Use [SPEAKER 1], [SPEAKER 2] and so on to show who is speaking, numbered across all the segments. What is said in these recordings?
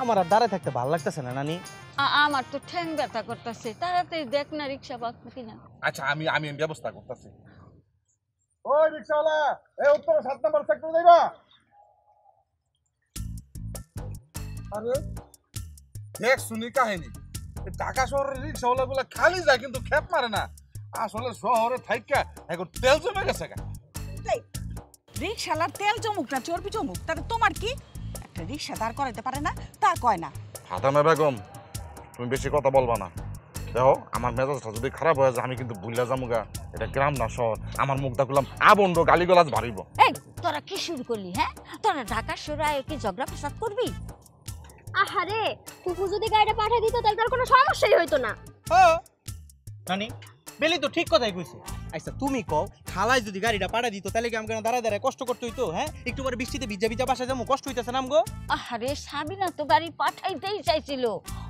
[SPEAKER 1] আমার আর দাঁড়ায় থাকতে ভালো লাগতেছে না নানি।
[SPEAKER 2] আমার তো ঠ্যাং ব্যথা করতেছে, তাড়াতাড়ি দেখ না রিক্সা পাবো কিনা।
[SPEAKER 3] আচ্ছা আমি আমি ব্যবস্থা করতেছি। ওই রিকশাওয়ালা, এই উত্তর 7 নম্বর সেক্টর যাইবা। আরে দেখ শুনি কাহিনী, ঢাকা শহরের রিক্সাওয়ালা গুলা খালি যায় কিন্তু খেপ মারে না। আসলে শহরে থাইকা এখন তেল জমে গেছে।
[SPEAKER 4] রিক্সালার তেল জমুক না চর্বি জমুক তাহলে তোমার কি? একটা রিক্সা দাঁড় করাইতে পারে না তা কয় না।
[SPEAKER 3] ফাতেমা বেগম, তুমি বেশি কথা বলবা না। দেখো আমার মেজাজটা যদি খারাপ হয়ে যায় আমি কিন্তু ভুলে যামুগা। এটা গ্রাম না শহর, আমার মুখটা খুললাম আবন্ড গালিগালাজ ভারিব।
[SPEAKER 2] এই তোরা কি শুরু করলি? হ্যাঁ, তোরা ঢাকা শহরে কি ঝগড়া ফাসাদ করবি?
[SPEAKER 5] আহারে কুকু যদি গাড়িটা পাঠিয়ে দিত তাহলে তার কোনো সমস্যাই হইতো না।
[SPEAKER 1] নানি বেলি তো ঠিক কথাই কইছে। আচ্ছা তুমি কও, খালাই যদি গাড়িটা পাড়া দিত তাহলে কি আমাকে দাঁড়ায় দাঁড়ায় কষ্ট করতে হইতো? হ্যাঁ, একটু পরে বৃষ্টিতে ভিজা ভিজা বাসা যাবো, কষ্ট হইতেছে নাম গো।
[SPEAKER 2] আহারে সাবিনা তো গাড়ি পাঠাইতেই চাইছিল,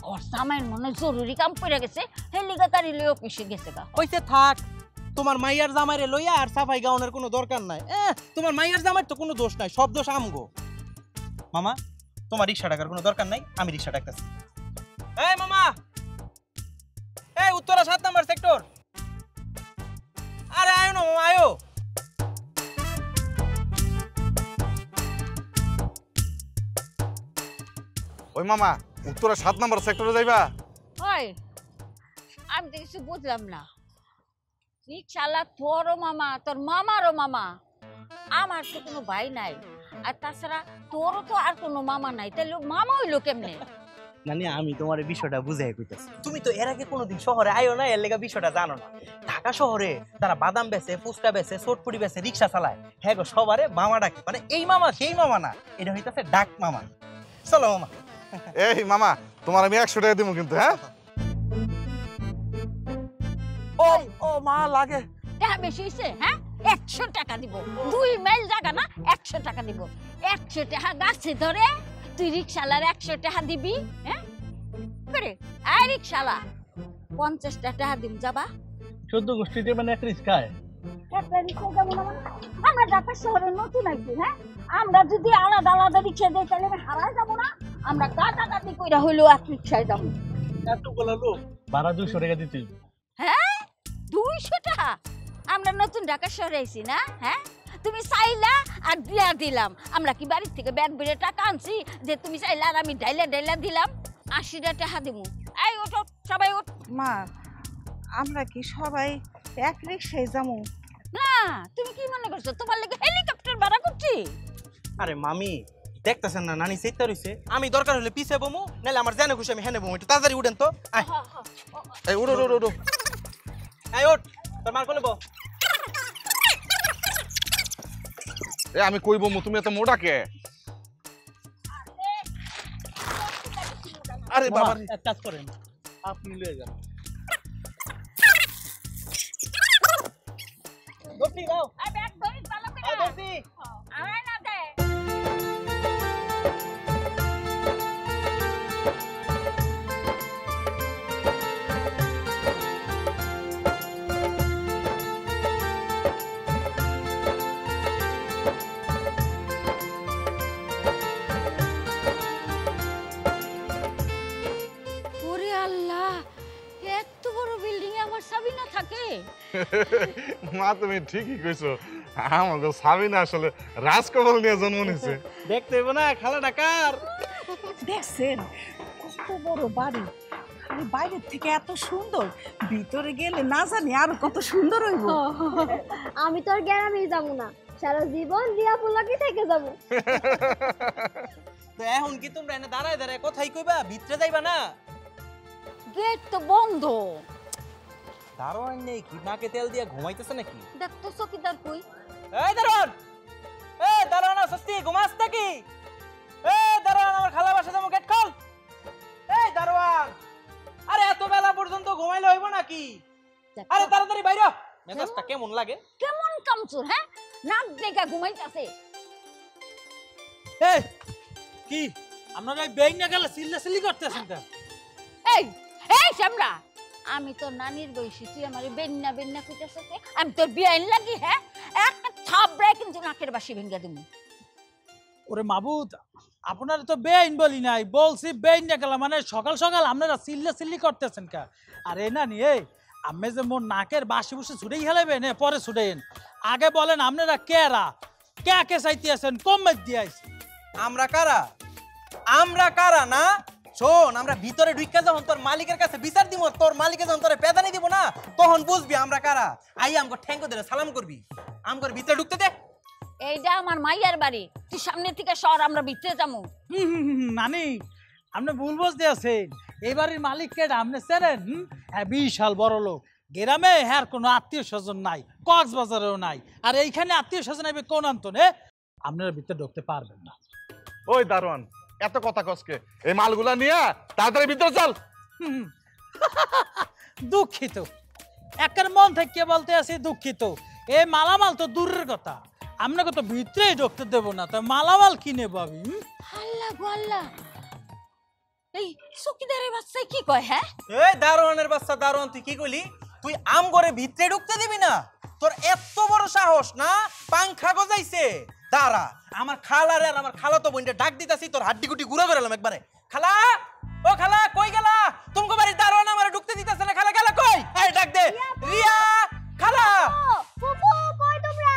[SPEAKER 2] ওর জামাইয়ের মনে জরুরি কাম পড়ে গেছে, হেলিগা গাড়ি লয়ে অফিসে গেছে গা।
[SPEAKER 1] হইছে থাক, তোমার মাইয়ার জামাইরে লইয়া আর সাফাই গাউনের কোনো দরকার নাই। তোমার মাইয়ার জামাইর তো কোনো দোষ নাই, সব দোষ আমগো। মামা তোমার রিক্সা ডাকার কোনো দরকার নাই, আমি রিক্সা ডাকতেছি। এই মামা, এই উত্তরা 7 নাম্বার সেক্টর। আরে আয়ো না মামা, আয়ো।
[SPEAKER 3] ওই মামা, উত্তরে 7 নম্বর সেক্টরে যাইবা।
[SPEAKER 2] ওই আমি তো কিছু বুঝলাম না, রিক্সাওয়ালা তোরও মামা, তোর মামারও মামা, আমার তো কোনো ভাই নাই, আর তাছাড়া তোরও তো আর কোনো মামা নাই, তাহলে মামা হইলো কেমনে?
[SPEAKER 1] নানি আমি তোমার বিষয়টা বুঝাই কইতাছি, তুমি তো এর আগে কোনোদিন শহরে আইও না, এর লেগা বিষয়টা জানো না। ঢাকা শহরে তারা বাদাম বেচে, ফুচকা বেচে, চটপুরি বেচে, রিক্সা চালায়, হ্যাঁ গো সবারে মামা ডাকে। মানে এই মামা সেই মামা না, এটা হইতাছে ডাক মামা। চলো মামা।
[SPEAKER 3] এই মামা, তোমার আমি 100 টাকা দিব কিন্তু। হ্যাঁ ও ও মা লাগে।
[SPEAKER 2] টাকা বেশি হইছে? হ্যাঁ 100 টাকা দিব, 2 মাইল জায়গা না 100 টাকা দিব। 100 টাকা গাছে ধরে তুই রিক্সাওয়ালার 100 টাকা দিবি? হ্যাঁ করে আই রিক্সাওয়ালা 50 টাকা দিম, যাবা?
[SPEAKER 1] 14 গোষ্ঠীতে মানে এক রিক্সায়
[SPEAKER 2] একটা রিক্সা যাবো না মানে? আমরা ঢাকা শহরে নতুন আইছি, হ্যাঁ আমরা যদি আলাদা আলাদা রিক্সা দিই তাহলে আমি হারাই যাবো না? আমরা গাটাগাটি কইরা হইলেও এক রিক্সায় যাবো।
[SPEAKER 1] এতগুলো লোক ভাড়া 200 টাকা দিতে।
[SPEAKER 2] হ্যাঁ 200 টাকা? আমরা নতুন ঢাকা শহরে আইছি না? হ্যাঁ তুমি চাইলা আর দিয়া দিলাম, আমরা কি বাড়ির থেকে ব্যাগ বেড়ে টাকা আনছি যে তুমি চাইলা আর আমি ডাইলা ডাইলা দিলাম? 80 টাকা দিমু। এই ওঠো সবাই, ওঠ।
[SPEAKER 4] মা আমরা কি সবাই এক রিক্সায় যাবো?
[SPEAKER 2] না তুমি কি মনে করছো তোমার লাগে হেলিকপ্টার ভাড়া করছি?
[SPEAKER 1] আরে মামি দেখতেছেন না নানি চেষ্টা রইছে, আমি দরকার হলে পিছে বমু, নাহলে আমার জানে খুশি আমি হেনে বমু। একটু তাড়াতাড়ি উঠেন তো। আয়
[SPEAKER 3] এই উড়ো উড়ো উড়ো।
[SPEAKER 1] এই ওঠ, তোর মার কোলে বো।
[SPEAKER 3] এ আমি কইব মু, তুমি এত মোটা কে? আরে বাবা,
[SPEAKER 1] এক কাজ করেন, আপনি লয়ে যান। দোস্তি দাও।
[SPEAKER 2] এই ব্যাগ ধরিস ভালো করে।
[SPEAKER 1] দোস্তি
[SPEAKER 2] আয় না দে। ওরে আল্লাহ, এত বড় বিল্ডিং এ আমার সাবিনা থাকে?
[SPEAKER 3] মা তুমি ঠিকই কইছো, আমাকে সাবিনা আসলে রাজকমল নিয়ে জন্ম নিছে।
[SPEAKER 1] দেখতে হইব না খালা ডাকার।
[SPEAKER 4] দেখছেন কত বড় বাড়ি, খালি বাইরের থেকে এত সুন্দর, ভিতরে গেলে না জানি আর কত সুন্দর হইব।
[SPEAKER 5] আমি তো আর গ্রামেই যাবো না, সারা জীবন রিয়া পোলাকি থেকে যাবো।
[SPEAKER 1] তো এখন কি তোমরা এনে দাঁড়ায় দাঁড়ায় কথাই কইবা, ভিতরে যাইবা না?
[SPEAKER 2] গেট তো বন্ধ।
[SPEAKER 1] দারোয়ান নেই কি নাকে তেল দিয়ে ঘুমাইতেছে নাকি?
[SPEAKER 2] দেখ তো চকিদার কই?
[SPEAKER 1] এই দারোয়ান, এই দারোয়ান সস্তি ঘুমাস নাকি? এই দারোয়ান আমার খালা বাসা যাবো, গেট খোল। এই দারোয়ান, আরে এত বেলা পর্যন্ত ঘুমাইলে হইব নাকি? আরে তাড়াতাড়ি বাইরে হ। মেজাজটা কেমন লাগে?
[SPEAKER 2] কেমন কামচুর? হ্যাঁ নাক ডেকা ঘুমাইতাছে।
[SPEAKER 1] এই কি আপনারা এই বেইন না গেলে চিল্লাচিল্লি করতেছেন কেন?
[SPEAKER 2] এই এই শ্যামরা, আমি তোর নানির বয়সী, তুই আমারে বেন্না বেন্না কইতাছিস? আমি তোর বিয়াইন লাগি? হ্যাঁ একটা থাবড়ায় কিন্তু নাকের বাসি ভেঙ্গা দিমু।
[SPEAKER 6] ওরে মাবুদ, আপনারা তো বেআইন বলি নাই, বলছি বেআইন না গেলাম, মানে সকাল সকাল আপনারা চিল্লি করতেছেন কা? আর এ না নি এই আমি যে মোর নাকের বাসি বুসি ছুটেই হেলাবেন, পরে ছুটেন। আগে বলেন আপনারা কেরা, কে চাইতে আছেন, কমেট দিয়ে আইছেন?
[SPEAKER 1] আমরা কারা না শোন, আমরা ভিতরে ঢুইকা যখন তোর মালিকের কাছে বিচার দিব, তোর মালিকে যখন তোরে পেদানি দিব না, তখন বুঝবি আমরা কারা। আই আমগো ঠ্যাঙ্গো দিলে সালাম করবি, আমগোর ভিতরে ঢুকতে দে।
[SPEAKER 2] এইটা আমার মাইয়ার বাড়ি, তুই সামনে থেকে সর, আমরা ভিতরে যাবো।
[SPEAKER 6] নানি আপনি ভুল বুঝতে আছেন, এই বাড়ির মালিক কে আপনি চেনেন? হ্যাঁ, বিশাল বড় লোক। গ্রামে হ্যাঁ কোনো আত্মীয় স্বজন নাই, কক্সবাজারেও নাই। আর এইখানে আত্মীয় স্বজন আইবে কোন আন্তনে? আপনারা ভিতরে ঢুকতে পারবেন না।
[SPEAKER 3] ওই দারোয়ান, এত কথা কসকে, এই মালগুলা নিয়ে তাড়াতাড়ি ভিতরে চল।
[SPEAKER 6] দুঃখিত, একের মন থেকে বলতে আছি দুঃখিত। এই মালামাল তো দূরের কথা, আপনাকে তো ভিতরেই ঢুকতে দেবো না, তো মালামাল কিনে পাবি।
[SPEAKER 2] আল্লাহ গো আল্লাহ, এই চকিদারের বাচ্চা কি কয়? হ্যাঁ
[SPEAKER 1] এই দারোয়ানের বাচ্চা দারোয়ান, তুই কি কইলি? তুই আমগরে ভিতরে ঢুকতে দিবি না? তোর এত বড় সাহস না? পাংখা গজাইছে। দাঁড়া, আমার খালারে আর আমার খালা তো বোনটা ডাক দিতাছি, তোর হাড্ডি গুটি গুঁড়ো করে এলাম একবারে। খালা, ও খালা, কই গেলা? তোমাকে বাড়ির দারোয়ান আমারে ঢুকতে দিতাছে না। খালা গেলা কই? এই ডাক দে রিয়া। খালা,
[SPEAKER 5] ফুফু কই তোমরা?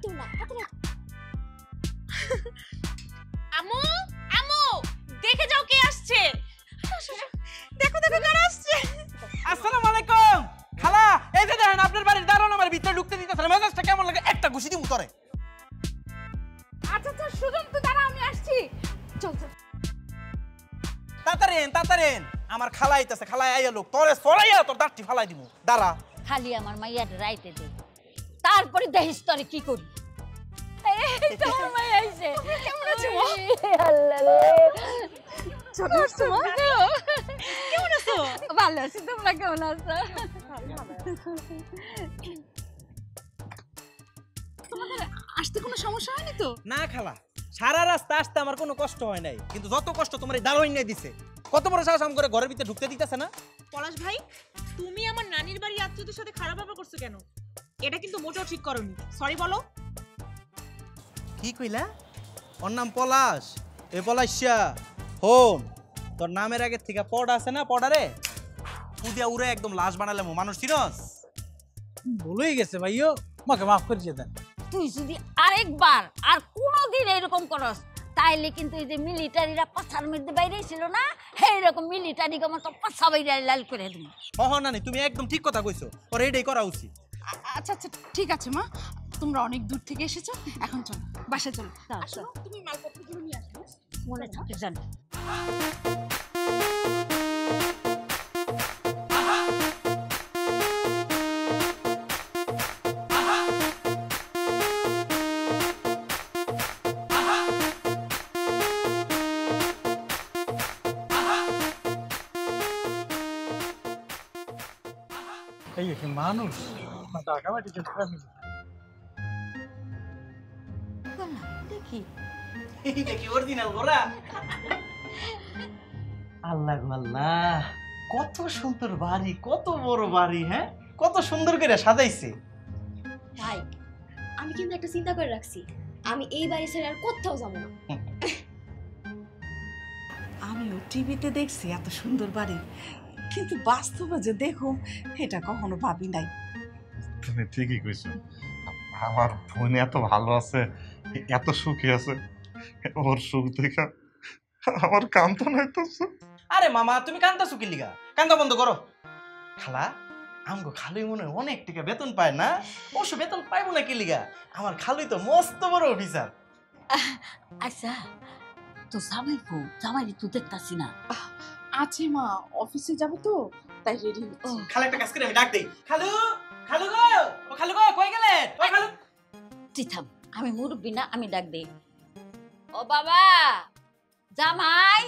[SPEAKER 5] তোমরা
[SPEAKER 7] আমু, আমু, দেখে যাও কে আসছে। দেখো দেখো কারা আসছে।
[SPEAKER 1] আসসালামু আলাইকুম। খালা, এই যে দেখেন আপনার বাড়ির দারোয়ান আমার ভিতরে ঢুকতে দিতাছে না। মেজাজটা কেমন লাগে? একটা ঘুষি দিমু তোরে।
[SPEAKER 7] আচ্ছা আচ্ছা, সুজন তো দাঁড়া, আমি আসছি। চল চল।
[SPEAKER 1] তাতারেন আমার খালা আইতাছে। খালা আইয়া লোক তোরে সরাইয়া তোর দাঁতটি ফালাই দিমু। দাঁড়া।
[SPEAKER 2] খালি আমার মাইয়ার রাইতে দে, তারপরে দেখিস তোরে কি করি। এই তো আমার মাইয়া আইছে।
[SPEAKER 7] কেমন আছো মা?
[SPEAKER 2] আল্লাহ রে,
[SPEAKER 7] চলো আসছো মা। কেমন আছো?
[SPEAKER 2] ভালো আছি, তোমরা কেমন আছো?
[SPEAKER 7] আসতে কোনো সমস্যা হয়নি তো?
[SPEAKER 1] না খালা, সারা রাস্তা আসতে আমার কোনো কষ্ট হয় নাই, কিন্তু যত কষ্ট তোমার এই দারোয়ান নিয়ে দিছে। কত বড় সাহস আম করে ঘরের ভিতরে ঢুকতে দিতেছে না?
[SPEAKER 7] পলাশ ভাই, তুমি আমার নানির বাড়ির আত্মীয়দের সাথে খারাপ ব্যবহার করছো কেন? এটা কিন্তু মোটেও ঠিক করোনি। সরি বলো।
[SPEAKER 1] কি কইলা? ওর নাম পলাশ। এ পলাশা হন, তোর নামের আগে থেকে পড আছে না, পডারে পুদিয়া উড়ে একদম লাশ বানালাম। মানুষ চিনস?
[SPEAKER 6] ভুলেই গেছে ভাইও, আমাকে মাফ করে দেন।
[SPEAKER 2] তুই যদি আরেকবার আর কোনোদিন এরকম করস, তাইলে কিন্তু এই যে মিলিটারিরা পাছার মধ্যে বাইরে ছিল না, এইরকম মিলিটারি মতো পাছা বাইরে লাল করে দিব।
[SPEAKER 1] নানি, তুমি একদম ঠিক কথা কইছো, ওর এটাই করা উচিত।
[SPEAKER 7] আচ্ছা আচ্ছা, ঠিক আছে মা, তোমরা অনেক দূর থেকে এসেছো, এখন চলো বাসায় চলো।
[SPEAKER 2] আসো,
[SPEAKER 7] তুমি মালপত্রগুলো নিয়ে আসো।
[SPEAKER 2] মনে থাকে জান।
[SPEAKER 6] এই কি মানুষ না টাকা মাটি যে ফ্যামিলি?
[SPEAKER 2] দেখি
[SPEAKER 1] এটা কি অরিজিনাল গোরা? আল্লাহ গো আল্লাহ, কত সুন্দর বাড়ি, কত বড় বাড়ি। হ্যাঁ, কত সুন্দর করে সাজাইছে।
[SPEAKER 5] ভাই, আমি কিন্তু একটা চিন্তা করে রাখছি, আমি এই বাড়ি ছেড়ে আর কোথাও যাবো না।
[SPEAKER 4] আমিও টিভিতে দেখছি এত সুন্দর বাড়ি, কিন্তু বাস্তবে যে দেখুম এটা কখনো ভাবি নাই।
[SPEAKER 3] তুমি ঠিকই কইছো, আমার বোন এত ভালো আছে, এত সুখী আছে, ওর সুখ দেখা আমার কান্ত নাইতেছে।
[SPEAKER 1] আরে মামা, তুমি কান্দাছো কি লিগা? কান্দা বন্ধ করো। খালা, আমগো খালুই মনে হয় অনেক টাকা বেতন পায় না? অবশ্য বেতন পাইবো না কি লিগা? আমার খালুই তো মস্ত বড় অফিসার।
[SPEAKER 2] আচ্ছা, তো জামাই তো দেখতাছি না।
[SPEAKER 7] আছে মা, অফিসে যাবো তো তাই রেডি হচ্ছি।
[SPEAKER 1] খালা একটা কাজ করে আমি ডাক দেই। খালু, খালু গো, ও খালু গো, কই গেলেন? ও খালু।
[SPEAKER 2] চিথাম, আমি মুরব্বি না, আমি ডাক দেই। ও বাবা, জামাই,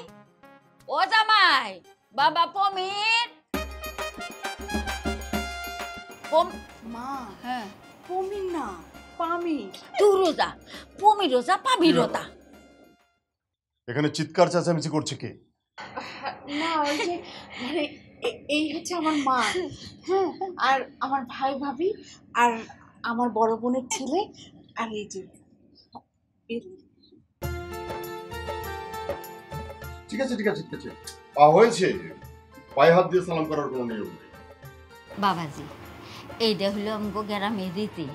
[SPEAKER 2] ও জামাই, বাবা পমির।
[SPEAKER 4] মা,
[SPEAKER 2] হ্যাঁ,
[SPEAKER 4] পমির না, পামি।
[SPEAKER 2] তুই রোজা, পমি রোজা, পাবি রোজা।
[SPEAKER 8] এখানে চিৎকার চেঁচামেচি করছে কে?
[SPEAKER 7] না, ওই যে মানে এই হচ্ছে আমার মা, হ্যাঁ, আর আমার ভাই ভাবি আর আমার বড় বোনের ছেলে, আর এই যে
[SPEAKER 8] ঠিক আছে ঠিক আছে ঠিক আছে হয়েছে, পায়ে হাত দিয়ে সালাম করার কোনো নিয়ম নেই।
[SPEAKER 2] বাবাজি, এইটা হলো আমগো গ্রামের রীতি।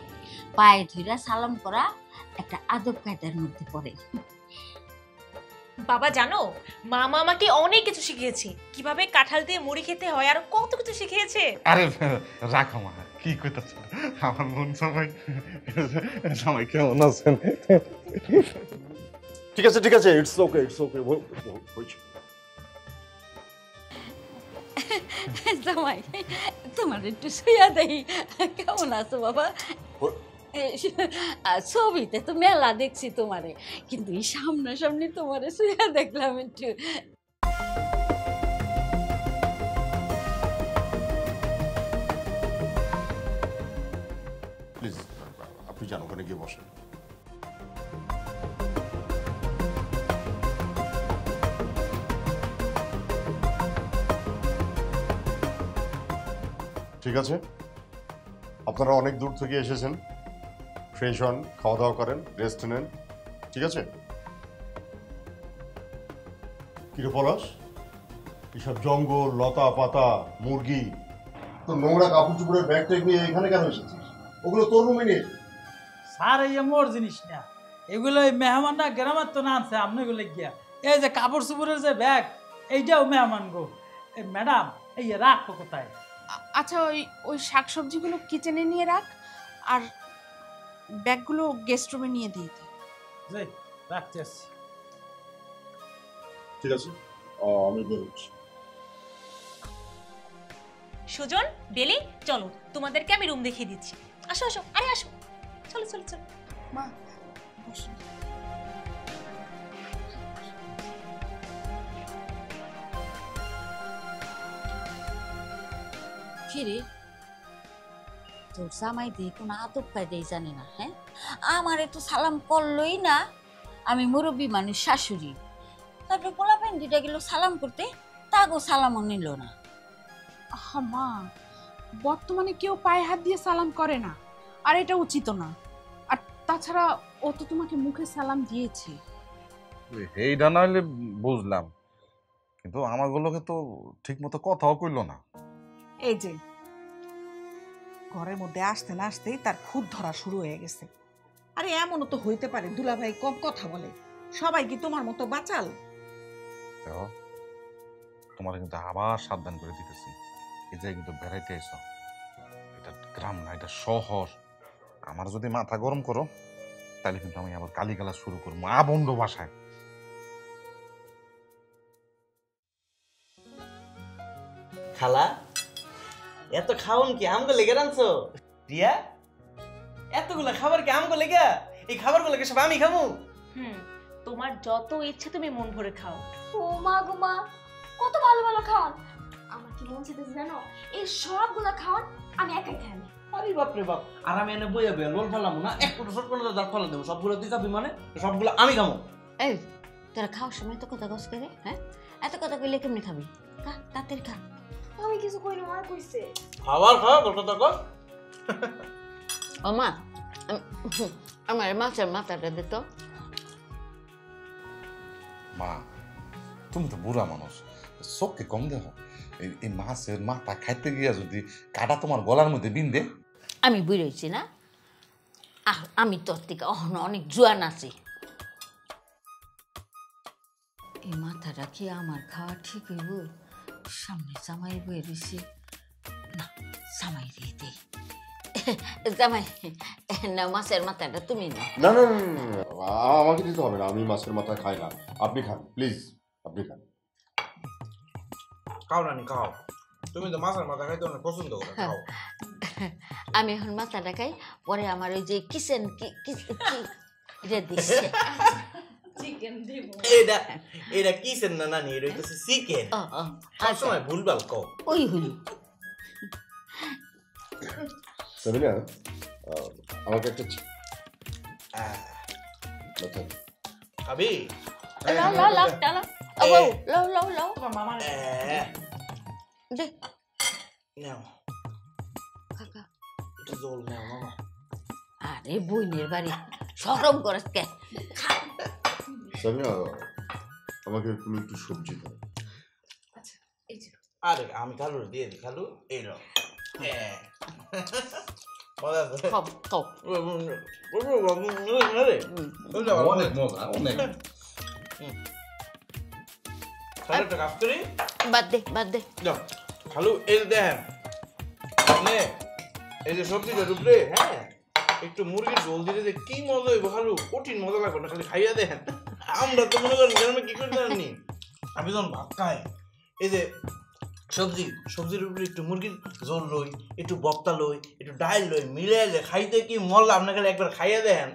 [SPEAKER 2] পায়ে ধইরা সালাম করা একটা আদব কায়দার মধ্যে পড়ে।
[SPEAKER 9] বাবা জানো, মামা আমাকে অনেক কিছু শিখিয়েছে, কিভাবে কাঁঠাল দিয়ে মুড়ি খেতে হয়, আর কত কিছু শিখিয়েছে।
[SPEAKER 3] আরে রাখো মা, কি কইতাছ, আমার মন সবাই সবাই কেমন আছেন?
[SPEAKER 8] ঠিক আছে ঠিক আছে, ইটস ওকে ইটস ওকে।
[SPEAKER 2] জামাই, তোমার একটু শুয়া দেই। কেমন আছো বাবা? ছবিতে তো মেলা দেখছি তোমারে, কিন্তু এই সামনাসামনি তোমারে শুয়া দেখলাম একটু।
[SPEAKER 8] প্লিজ আপনি যান, ওখানে গিয়ে বসেন। ঠিক আছে, আপনারা অনেক দূর থেকে এসেছেন, ফ্রেশ হন, খাওয়া দাওয়া করেন, রেস্ট নেন, ঠিক আছে? কিরে পলাশ, এসব জঙ্গল, লতা পাতা, মুরগি, তো নোংরা কাপড় চুপড়ের ব্যাগ ট্যাগ নিয়ে এখানে কেন এসেছিস? ওগুলো তোর রুমে নিয়ে।
[SPEAKER 6] স্যার এই মোর জিনিস না, এগুলো এই মেহমানরা গ্রামের তো না আনছে, আপনি এগুলো গিয়া এই যে কাপড় চুপড়ের যে ব্যাগ, এইটাও মেহমান গো। এই ম্যাডাম, এই রাখো কোথায়?
[SPEAKER 7] আচ্ছা, ওই ওই শাকসবজিগুলো কিচেনে নিয়ে রাখ, আর ব্যাগগুলো গেস্ট রুমে নিয়ে দিয়ে দে।
[SPEAKER 6] যাই রাখতে আসছি।
[SPEAKER 8] ঠিক আছে, আমি বেরোচ্ছি।
[SPEAKER 9] সুজন, বেলি, চলো তোমাদেরকে আমি রুম দেখিয়ে দিচ্ছি। আসো আসো, আরে আসো, চলো চলো চলো।
[SPEAKER 7] মা বসো।
[SPEAKER 2] কিরে, তোর জামাই দিয়ে কোনো আদব কায়দাই জানে না? হ্যাঁ, আমার একটু সালাম করলোই না। আমি মুরব্বী মানুষ, শাশুড়ি, তারপরে পোলাপেন দুইটা গেল সালাম করতে, তাগো সালামও নিল না।
[SPEAKER 7] মা, বর্তমানে কেউ পায়ে হাত দিয়ে সালাম করে না, আর এটা উচিত না। আর তাছাড়া ও তো তোমাকে মুখে সালাম দিয়েছে।
[SPEAKER 3] এইটা না হলে বুঝলাম, কিন্তু আমাগুলোকে তো ঠিক মতো কথাও কইলো না।
[SPEAKER 4] এই যে ঘরের মধ্যে আসতে না আসতেই তার খুদ ধরা শুরু হয়ে গেছে। আরে এমনও তো হইতে পারে দুলাভাই কম কথা বলে, সবাই কি তোমার মতো বাচাল?
[SPEAKER 3] দেখো, তোমার কিন্তু আবার সাবধান করে দিতেছি, এই যে কিন্তু বেড়াইতে এসো, এটা গ্রাম না, এটা শহর। আমার যদি মাথা গরম করো, তাহলে কিন্তু আমি আবার গালিগালা শুরু করবো আবন্ধ ভাষায়।
[SPEAKER 1] খালা, এত খাওন কি আমগো লেগে রানছো? রিয়া, এতগুলা খাবার কি আমগো লেগে? এই খাবারগুলোকে সব আমি খামু?
[SPEAKER 9] তোমার যত ইচ্ছে তুমি মন ভরে খাও।
[SPEAKER 5] ও মা গো মা, কত ভালো ভালো খাওয়ান। আমার কি মন চাইতেছে জানো, এই সবগুলা খাওয়ান আমি একাই খাই।
[SPEAKER 1] আরে বাপ রে বাপ, আর আমি এনে বইয়া বইয়া লোল ফেলাম না, এক ফুটো শর্ট করে দাঁড় ফেলা দেবো, সবগুলো তুই খাবি মানে? সবগুলো আমি খামু।
[SPEAKER 2] এই, তোরা খাওয়ার সময় এত কথা কস করে? হ্যাঁ, এত কথা কইলে কেমনি খাবি? খা, তাড়াতাড়ি খা।
[SPEAKER 5] আমি কিছু কইনি, মা কইছে।
[SPEAKER 1] খাবার খাও, কথা কর।
[SPEAKER 2] ও মা, আমার মাছের মাথাটা দে তো।
[SPEAKER 3] মা, তুমি তো বুড়া মানুষ, চোখকে কম দেখো। এই মাছের মাথা খাইতে গিয়া যদি কাটা তোমার গলার মধ্যে বিন্দে।
[SPEAKER 2] আমি বুঝেছি না, আমি তোর থেকে অনেক জোয়ান আছি। এই মাথাটা কি আমার খাওয়া ঠিক হইব? সামনে জামাই বয়ে রয়েছে, না জামাই দিয়ে দেই। জামাই না, মাছের মাথাটা তুমি না।
[SPEAKER 8] না না না, আমাকে দিতে হবে না, আমি মাছের মাথা খাই না। আপনি খান প্লিজ, আপনি খান।
[SPEAKER 1] খাও রানি খাও, তুমি তো মাছের মাথা খাইতে অনেক পছন্দ করো, খাও।
[SPEAKER 2] আমি এখন মাথাটা খাই, পরে আমার ওই যে কিচেন দিচ্ছে
[SPEAKER 9] চিকেন দিব।
[SPEAKER 1] এটা কিসেন না নানি, এটা হইতেছে চিকেন। সবসময় ভুলভাল কও।
[SPEAKER 2] ওই হইল।
[SPEAKER 8] সাবিনা, আমাকে একটা
[SPEAKER 1] আবি
[SPEAKER 2] লাও লাও লাও লাও লাও লাও লাও
[SPEAKER 1] তোমার মামার
[SPEAKER 2] দে
[SPEAKER 1] নাও,
[SPEAKER 2] কাকা।
[SPEAKER 1] একটু জল নাও মামা।
[SPEAKER 2] আরে বইনের বাড়ি সরম করস কে?
[SPEAKER 8] সাবিনা, আমাকে একটু সবজি দাও।
[SPEAKER 7] আচ্ছা এই যে
[SPEAKER 1] আরে আমি খালু দিয়ে দিই, খালু এই লো মজা আছে।
[SPEAKER 2] খাও খাও
[SPEAKER 3] অনেক মজা, অনেক।
[SPEAKER 1] খালু একটা কাজ করি,
[SPEAKER 2] বাদ দে
[SPEAKER 1] যাও খালু এই যে দেখেন নে, এই যে সবজিটার উপরে হ্যাঁ একটু মুরগির ঝোল দিলে যে কি মজা হইব খালু, কঠিন মজা লাগবে না, খালি খাইয়া দেখেন। আমরা তো মনে করেন গ্রামে কি করে জানি, আমি যখন ভাত খাই এই যে সবজির উপরে একটু মুরগির ঝোল লই, একটু বক্তা লই, একটু ডাল লই, মিলাইলে খাইতে কি মজা, আপনার খালি একবার খাইয়া দেখেন।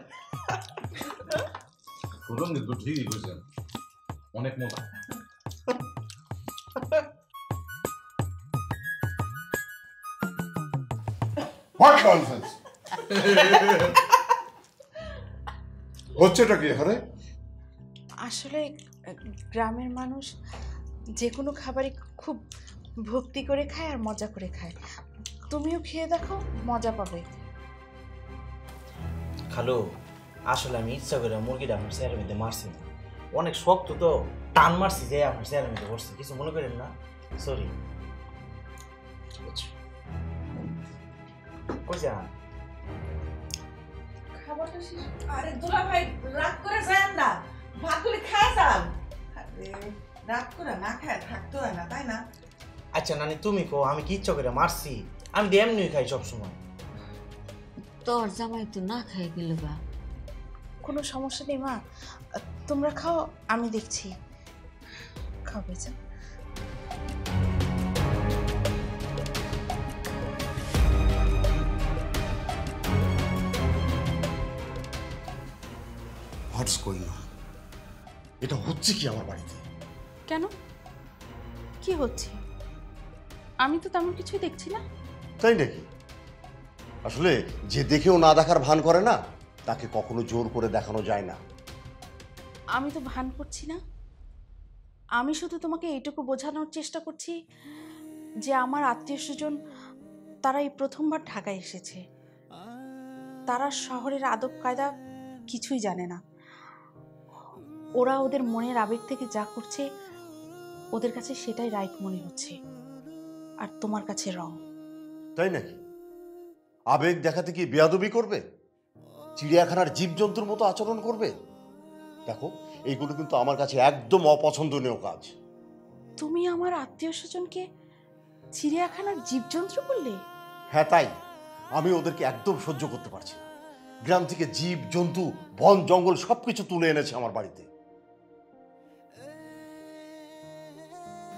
[SPEAKER 3] সুজন কিন্তু ঠিকই কইছেন, অনেক মজা।
[SPEAKER 8] What nonsense! হচ্ছেটা কি এখানে?
[SPEAKER 7] আসলে গ্রামের মানুষ যে কোনো খাবারই খুব ভক্তি করে খায় আর মজা করে খায়। তুমিও খেয়ে দেখো, মজা পাবে।
[SPEAKER 1] খালু আসলে আমি ইচ্ছা করে মুরগিটা আমার চেয়ারের মধ্যে মারছি না, অনেক শক্ত তো টান মারছি যে আমার চেয়ারের মধ্যে পড়ছে, কিছু মনে করেন না, সরি। কইছেন
[SPEAKER 4] খাবারটা শেষ। আরে দুলা ভাই রাগ করে যান না, ভাতগুলি খায় যান। আরে রাগ করে না খায় থাকতে হয় না, তাই না?
[SPEAKER 1] আচ্ছা নানি তুমি কো আমি কি ইচ্ছা করে মারছি? আমি তো এমনি খাই সবসময়।
[SPEAKER 2] তোর জামাই তো না খাই গেল গা।
[SPEAKER 7] কোনো সমস্যা নেই মা, তোমরা খাও, আমি দেখছি। খাও বেচা।
[SPEAKER 8] What's going on? এটা হচ্ছে কি আমার বাড়িতে?
[SPEAKER 7] কেন, কি হচ্ছে? আমি তো তেমন কিছুই দেখছি না।
[SPEAKER 8] তাই নাকি? আসলে যে দেখেও না দেখার ভান করে না, তাকে কখনো জোর করে দেখানো যায় না।
[SPEAKER 7] আমি তো ভান করছি না, আমি শুধু তোমাকে এইটুকু বোঝানোর চেষ্টা করছি যে আমার আত্মীয় স্বজন তারা এই প্রথমবার ঢাকায় এসেছে, তারা শহরের আদব কায়দা কিছুই জানে না। ওরা ওদের মনের আবেগ থেকে যা করছে ওদের কাছে সেটাই রাইট মনে হচ্ছে, আর তোমার কাছে রং।
[SPEAKER 8] তাই নাকি? আবেগ দেখাতে কি বেয়াদবি করবে? চিড়িয়াখানার জীবজন্তুর মতো আচরণ করবে? দেখো, এইগুলো কিন্তু আমার কাছে একদম অপছন্দনীয় কাজ।
[SPEAKER 7] তুমি আমার আত্মীয় স্বজনকে চিড়িয়াখানার জীবজন্তু বললে?
[SPEAKER 8] হ্যাঁ তাই, আমি ওদেরকে একদম সহ্য করতে পারছি না। গ্রাম থেকে জীব জন্তু বন জঙ্গল সবকিছু তুলে এনেছে আমার বাড়িতে।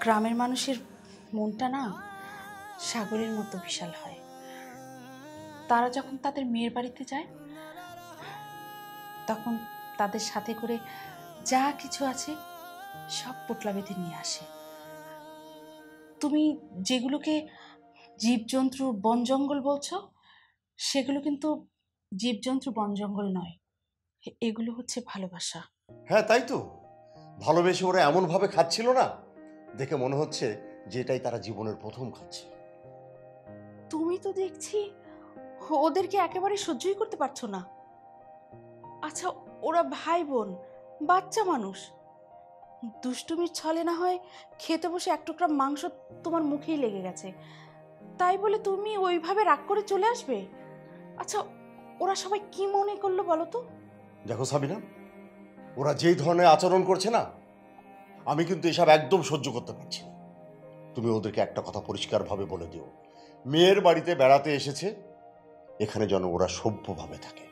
[SPEAKER 7] গ্রামের মানুষের মনটা না সাগরের মতো বিশাল হয়। তারা যখন তাদের মেয়ের বাড়িতে যায় তখন তাদের সাথে করে যা কিছু আছে সব পোটলা বেঁধে নিয়ে আসে। তুমি যেগুলোকে জীবজন্তু বন জঙ্গল বলছো সেগুলো কিন্তু জীবজন্তু বন জঙ্গল নয়, এগুলো হচ্ছে ভালোবাসা।
[SPEAKER 8] হ্যাঁ তাই তো, ভালোবেসে ওরা এমন ভাবে খাচ্ছিল না, দেখে মনে হচ্ছে যে এটাই তারা জীবনের প্রথম খাচ্ছে।
[SPEAKER 7] তুমি তো দেখছি ওদেরকে একেবারে সহ্যই করতে পারছো না। আচ্ছা, ওরা ভাই বোন, বাচ্চা মানুষ, দুষ্টুমির ছলে না হয় খেতে বসে এক টুকরা মাংস তোমার মুখেই লেগে গেছে, তাই বলে তুমি ওইভাবে রাগ করে চলে আসবে? আচ্ছা, ওরা সবাই কি মনে করলো বলো তো?
[SPEAKER 8] দেখো সাবিনা, ওরা যেই ধরনের আচরণ করছে না, আমি কিন্তু এসব একদম সহ্য করতে পারছি না। তুমি ওদেরকে একটা কথা পরিষ্কারভাবে বলে দিও, মেয়ের বাড়িতে বেড়াতে এসেছে, এখানে যেন ওরা সভ্যভাবে থাকে।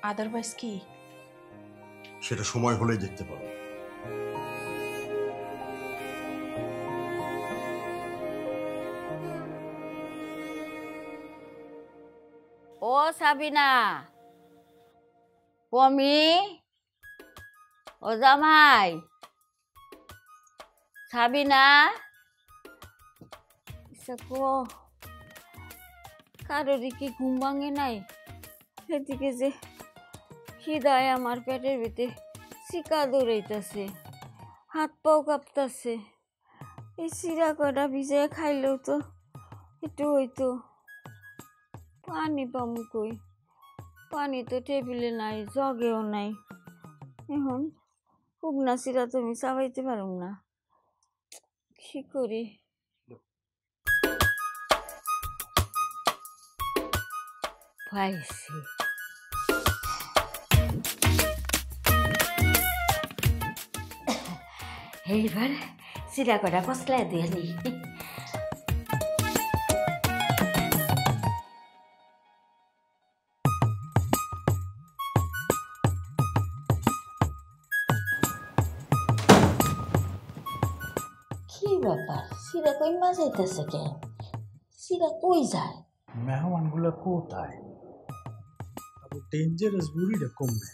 [SPEAKER 7] আদারওয়াইজ কি?
[SPEAKER 8] সেটা সময় হলেই দেখতে পাবো।
[SPEAKER 2] ও সাবিনা, পমি, ও জামাই, সাবিনা, কারোরই কি ঘুম ভাঙে নাই? এদিকে যে খিদায় আমার পেটের ভিতরে চিকা দৌড়াইতেছে, হাত পাও কাঁপতাছে। এই চিরা কটা ভিজে খাইলেও তো একটু হইতো। পানি পামু কই? পানি তো টেবিলে নাই, জগেও নাই। এখন শুকনা চিরা তো আমি চাবাইতে পারুম না, কি করি? পাইছি। এইবার চিরা কটা কসলাই দিয়ে নি। কি ব্যাপার, চিরা কই মাঝাইতেছে কেন? চিরা কই যায়?
[SPEAKER 6] মেহমানগুলো কোথায়? ডেঞ্জারাস বুড়িটা কমবে,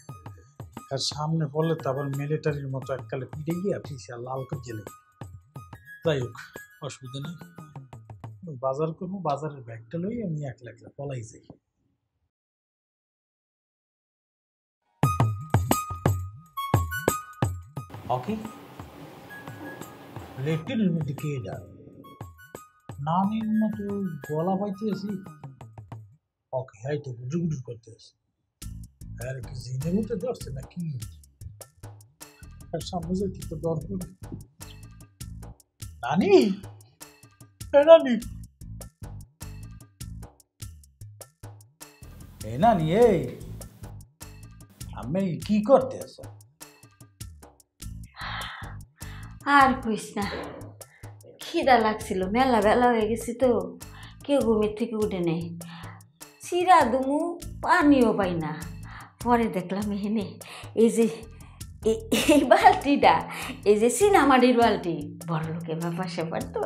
[SPEAKER 6] আর সামনে বলে তো আবার মিলিটারির মতো এককালে পিঠে গিয়ে পিছিয়ে লাল করে গেলে। যাই হোক, অসুবিধা নেই, বাজার করবো, বাজারের ব্যাগটা লই আমি একলা একলা পলাই যাই। ওকে, লেটের মধ্যে কে এটা? নানির মতো গলা পাইতে আছি। ওকে, হাই তো গুজু করতে আসি। আর কি জিনের মধ্যে ধরছে না কি? আর সামনে যাই তো ডর করে। নানি, নানি, নানি, এই আমি কি করতে আছ?
[SPEAKER 2] আর কইস না, খিদা লাগছিল, মেলা বেলা হয়ে গেছি তো, কেউ ঘুমের থেকে উঠে নেই। চিরা দুমু, পানিও পাই না। পরে দেখলাম এখানে এই যে এই বালতিটা, এই যে সিনামাটির বালতি, বড় লোকের ব্যাপার স্যাপার তো,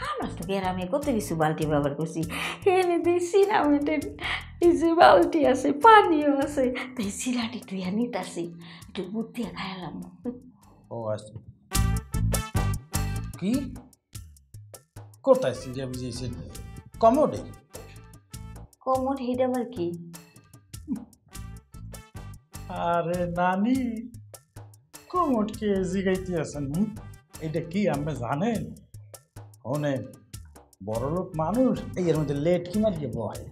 [SPEAKER 2] আমরা তো গ্রামে কত কিছু বালতি ব্যবহার করছি। এনে দিয়ে সিনামাটির এই যে বালতি আছে, পানিও আছে, তাই চিরাটি তুই নিতাছি, একটু বুদ্ধি খাইলাম।
[SPEAKER 6] ও আচ্ছা, কি কোথায় সিরিয়া বুঝিয়েছে? কমোডে?
[SPEAKER 2] কমোড হিটা আবার কি?
[SPEAKER 6] আরে নানি, কমোড কে জিগাইতে আছেন? এটা কি আমরা জানেন? শোনেন, বড়লোক মানুষ এর মধ্যে লেট কি মারিয়ে বয়,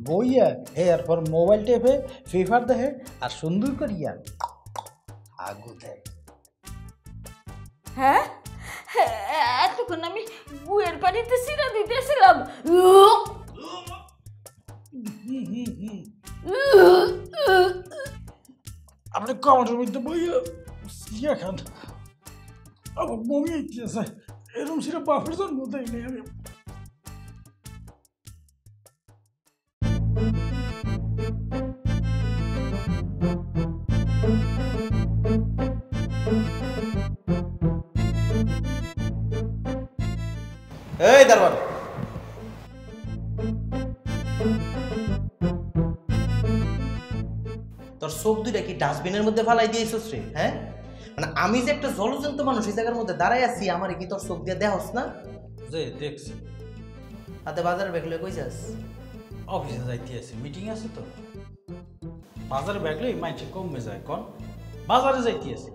[SPEAKER 6] বইয়া এরপর মোবাইল টেপে ফিফার দেখে আর সুন্দর করিয়া আগু দেয়।
[SPEAKER 2] হ্যাঁ, এতক্ষণ আমি বুয়ের পানিতে চিরা দিতেছিলাম।
[SPEAKER 6] আপনি কমাটোর মধ্যে বইয়া সিয়া খান, আমার বমি হইতেছে। এরকম সেটা বাপের জন্ম দেয় নাই আমি।
[SPEAKER 1] এই দরবার, তোর চোখ দুইটা কি ডাস্টবিনের মধ্যে ফালাই দিয়েছিস রে? হ্যাঁ, মানে আমি যে একটা জলজন্ত মানুষ এই জায়গার মধ্যে দাঁড়াই আছি, আমার কি তোর চোখ দিয়ে দেহস না?
[SPEAKER 6] যে দেখছি
[SPEAKER 1] হাতে বাজারে বেগলে কই যাস?
[SPEAKER 6] অফিসে যাইতে আছে, মিটিং আছে তো। বাজারে ব্যাগলে মাইছে কমে যায়, কোন বাজারে যাইতে আছে।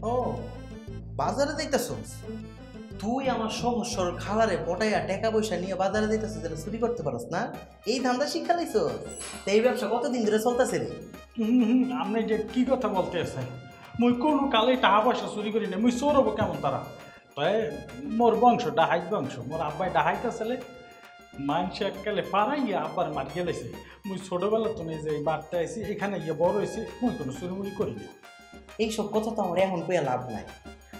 [SPEAKER 1] ও, বাজারে যাইতাছস? তুই আমার সমস্যার খালারে পটাইয়া টাকা পয়সা নিয়ে বাজারে যাইতাছিস, যেটা চুরি করতে পারস না? এই ধান্দা শিক্ষা লাইছস? তো এই ব্যবসা কতদিন ধরে চলতেছে রে?
[SPEAKER 6] আপনি যে কি কথা বলতে আছেন? মুই কোনো কালে টাকা পয়সা চুরি করি না, মুই চোর হবো কেমন তারা? তাই মোর বংশ ডাহাইত বংশ, মোর আব্বাই ডাহাইত আসলে মানুষ এককালে পাড়াইয়া আব্বার মার গেলেছে। মুই ছোটবেলা তুমি যে বাড়তে আইছি, এখানে গিয়ে বড় হয়েছি, মুই কোনো চুরি করি না।
[SPEAKER 1] এইসব কথা তো আমার এখন কইয়া লাভ নাই।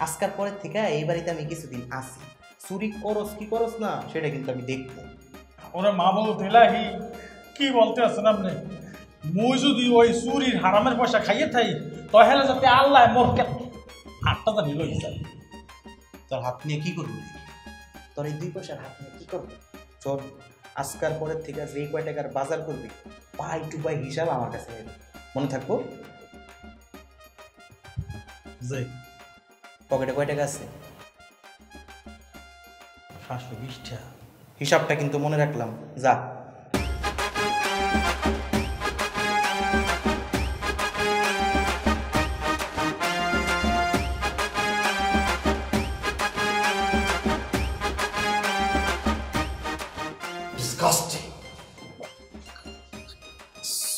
[SPEAKER 1] আজকাল পরের থেকে এই বাড়িতে আমি কিছুদিন আসি, চুরি করস কি করস না সেটা কিন্তু আমি দেখবো।
[SPEAKER 6] ওরা মা বউ দিলাহি, কি বলতে আছেন আপনি? মুই যদি ওই চুরির হারামের পয়সা খাইয়ে থাই, তাহলে যাতে আল্লাহ মোরকে হাতটা জানি লই যায়।
[SPEAKER 1] তোর হাত নিয়ে কি করবি? তোর এই 2 পয়সার হাত নিয়ে কি করবি? চল, আজকাল পরের থেকে যে কয় টাকার বাজার করবি, পাই টু পাই হিসাব আমার কাছে মনে থাকবো।
[SPEAKER 6] যে
[SPEAKER 1] পকেটে কয় টাকা আছে?
[SPEAKER 6] 720 টাকা।
[SPEAKER 1] হিসাবটা কিন্তু মনে রাখলাম। যা।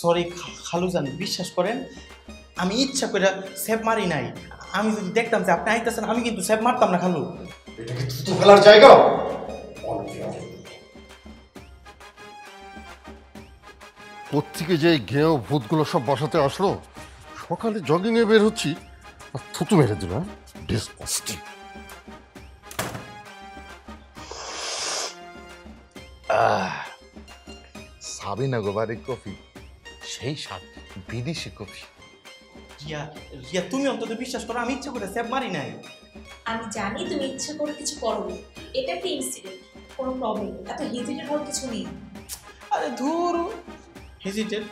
[SPEAKER 1] সরি খালুজান বিশ্বাস করেন আমি ইচ্ছা করে সেভ মারি নাই। আমি যদি দেখতাম যে আপনি আইতেছেন আমি কিন্তু সেভ মারতাম না খালু।
[SPEAKER 8] এটা কি থুতু ফেলার জায়গা? কোত্থেকে যে গেঁয়ো ভূতগুলো সব বসাতে আসলো, সকালে জগিং এ বের হচ্ছি আর থুতু মেরে দিল। ডিসগাস্টিং।
[SPEAKER 3] সাবিনা গোবারি কফি সেই স্বাদ, বিদেশি কফি।
[SPEAKER 1] রিয়া রিয়া তুমি অন্তত বিশ্বাস করো আমি ইচ্ছা করে সেভ মারি নাই।
[SPEAKER 9] আমি জানি তুমি ইচ্ছে করে কিছু করোনি, এটা একটা ইনসিডেন্ট, কোনো প্রবলেম, এত হেজিটেট হওয়ার কিছু নেই।
[SPEAKER 1] আরে ধুর হেজিটেড,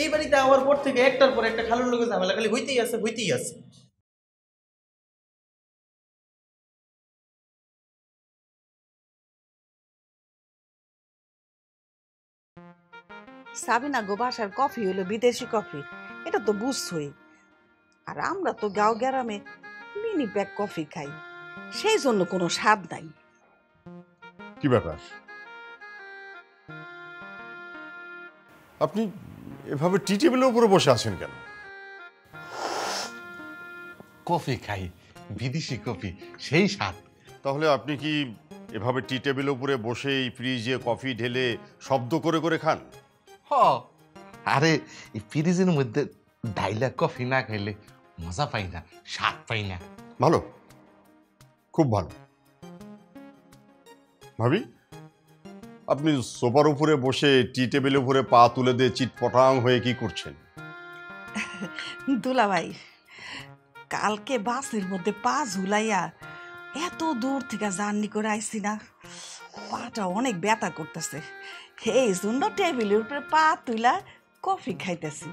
[SPEAKER 1] এই বাড়িতে আওয়ার পর থেকে একটার পর একটা খালুর লোকের ঝামেলা খালি হইতেই আছে হইতেই আছে।
[SPEAKER 4] সাবিনা গো বাসার কফি হলো বিদেশি কফি, এটা তো বুঝছই। আর আমরা তো গাঁও গ্রামে মিনি প্যাক কফি খাই, সেই জন্য কোনো স্বাদ নাই।
[SPEAKER 8] কি ব্যাপার, আপনি এভাবে টি টেবিলের উপরে বসে আছেন কেন?
[SPEAKER 3] কফি খাই, বিদেশি কফি সেই স্বাদ।
[SPEAKER 8] তাহলে আপনি কি এভাবে টি টেবিলের উপরে বসেই ফ্রিজে কফি ঢেলে শব্দ করে করে খান?
[SPEAKER 3] হ, আরে এই ফ্রিজের মধ্যে ডাইলা কফি না খাইলে মজা পাই না, স্বাদ পাই না।
[SPEAKER 8] ভালো, খুব ভালো। ভাবি, আপনি সোফার উপরে বসে টি টেবিলের উপরে পা তুলে দিয়ে চিটপটাং হয়ে কি করছেন?
[SPEAKER 4] দুলাভাই, কালকে বাসের মধ্যে পা ঝুলাইয়া এত দূর থেকে জার্নি করে আইছি না, পাটা অনেক ব্যথা করতেছে, এই জন্য টেবিলের উপরে পা তুলা কফি খাইতেছি।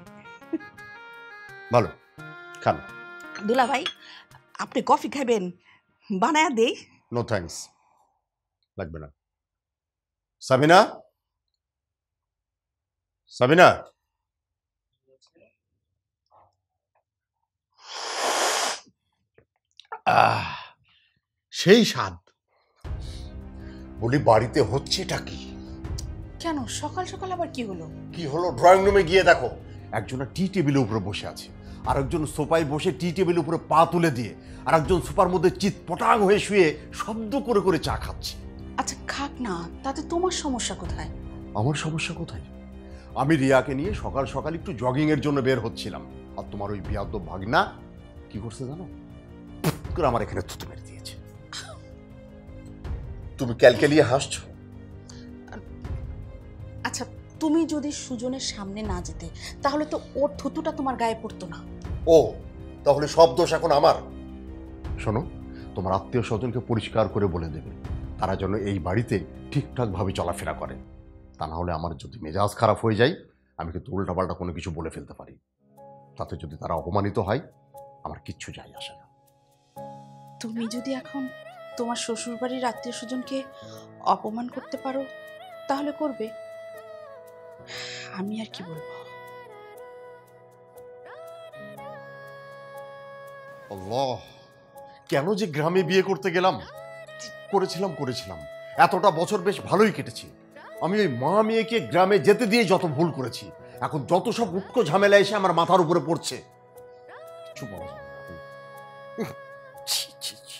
[SPEAKER 8] ভালো, খান।
[SPEAKER 4] দুলাভাই, আপনি কফি খাবেন? বানায়া দেই?
[SPEAKER 8] নো থ্যাঙ্কস, লাগবে না। সাবিনা, সাবিনা,
[SPEAKER 3] সেই স্বাদ।
[SPEAKER 8] বলি বাড়িতে হচ্ছেটা কি?
[SPEAKER 7] কেন সকাল সকাল আবার কি হলো?
[SPEAKER 8] কি হলো? ড্রয়িং রুমে গিয়ে দেখো, একজন টি টেবিলের উপরে বসে আছে, আর একজন সোফায় বসে টি টেবিলের উপরে পা তুলে দিয়ে, আর একজন সোফার মধ্যে চিৎপটাং হয়ে শুয়ে শব্দ করে করে চা খাচ্ছে।
[SPEAKER 7] আচ্ছা খাক না, তাতে তোমার সমস্যা কোথায়?
[SPEAKER 8] আমার সমস্যা কোথায়? আমি রিয়াকে নিয়ে সকাল সকাল একটু জগিং এর জন্য বের হচ্ছিলাম, আর তোমার ওই বিয়াদ্দপ ভাগনা কি করছে জানো? করে আমার এখানে থুতু মেরে দিয়েছে। তুমি ক্যালকেলিয়ে হাসছো।
[SPEAKER 7] আচ্ছা তুমি যদি সুজনের সামনে না যেতে তাহলে তো ওর থুতুটা তোমার গায়ে পড়তো না।
[SPEAKER 8] ও, তাহলে সব দোষ এখন আমার? শোনো, তোমার আত্মীয় স্বজনকে পরিষ্কার করে বলে দেবে তারা যেন এই বাড়িতে ঠিকঠাক ভাবে চলাফেরা করে, তা না হলে আমার যদি মেজাজ খারাপ হয়ে যায় আমি কিন্তু উল্টাপাল্টা কোনো কিছু বলে ফেলতে পারি। তাতে যদি তারা অপমানিত হয় আমার কিচ্ছু যায় আসে না।
[SPEAKER 7] তুমি যদি এখন তোমার শ্বশুরবাড়ির আত্মীয় স্বজনকে অপমান করতে পারো তাহলে করবে, আমি আর কি বলবো।
[SPEAKER 8] আল্লাহ, কেন যে গ্রামে বিয়ে করতে গেলাম? করেছিলাম এতটা বছর বেশ ভালোই কেটেছে। আমি ওই মা মেয়েকে গ্রামে যেতে দিয়ে যত ভুল করেছি, এখন যত সব উটকো ঝামেলা এসে আমার মাথার উপরে পড়ছে, কিছু বলা যাবে না। ছি, ছি, ছি।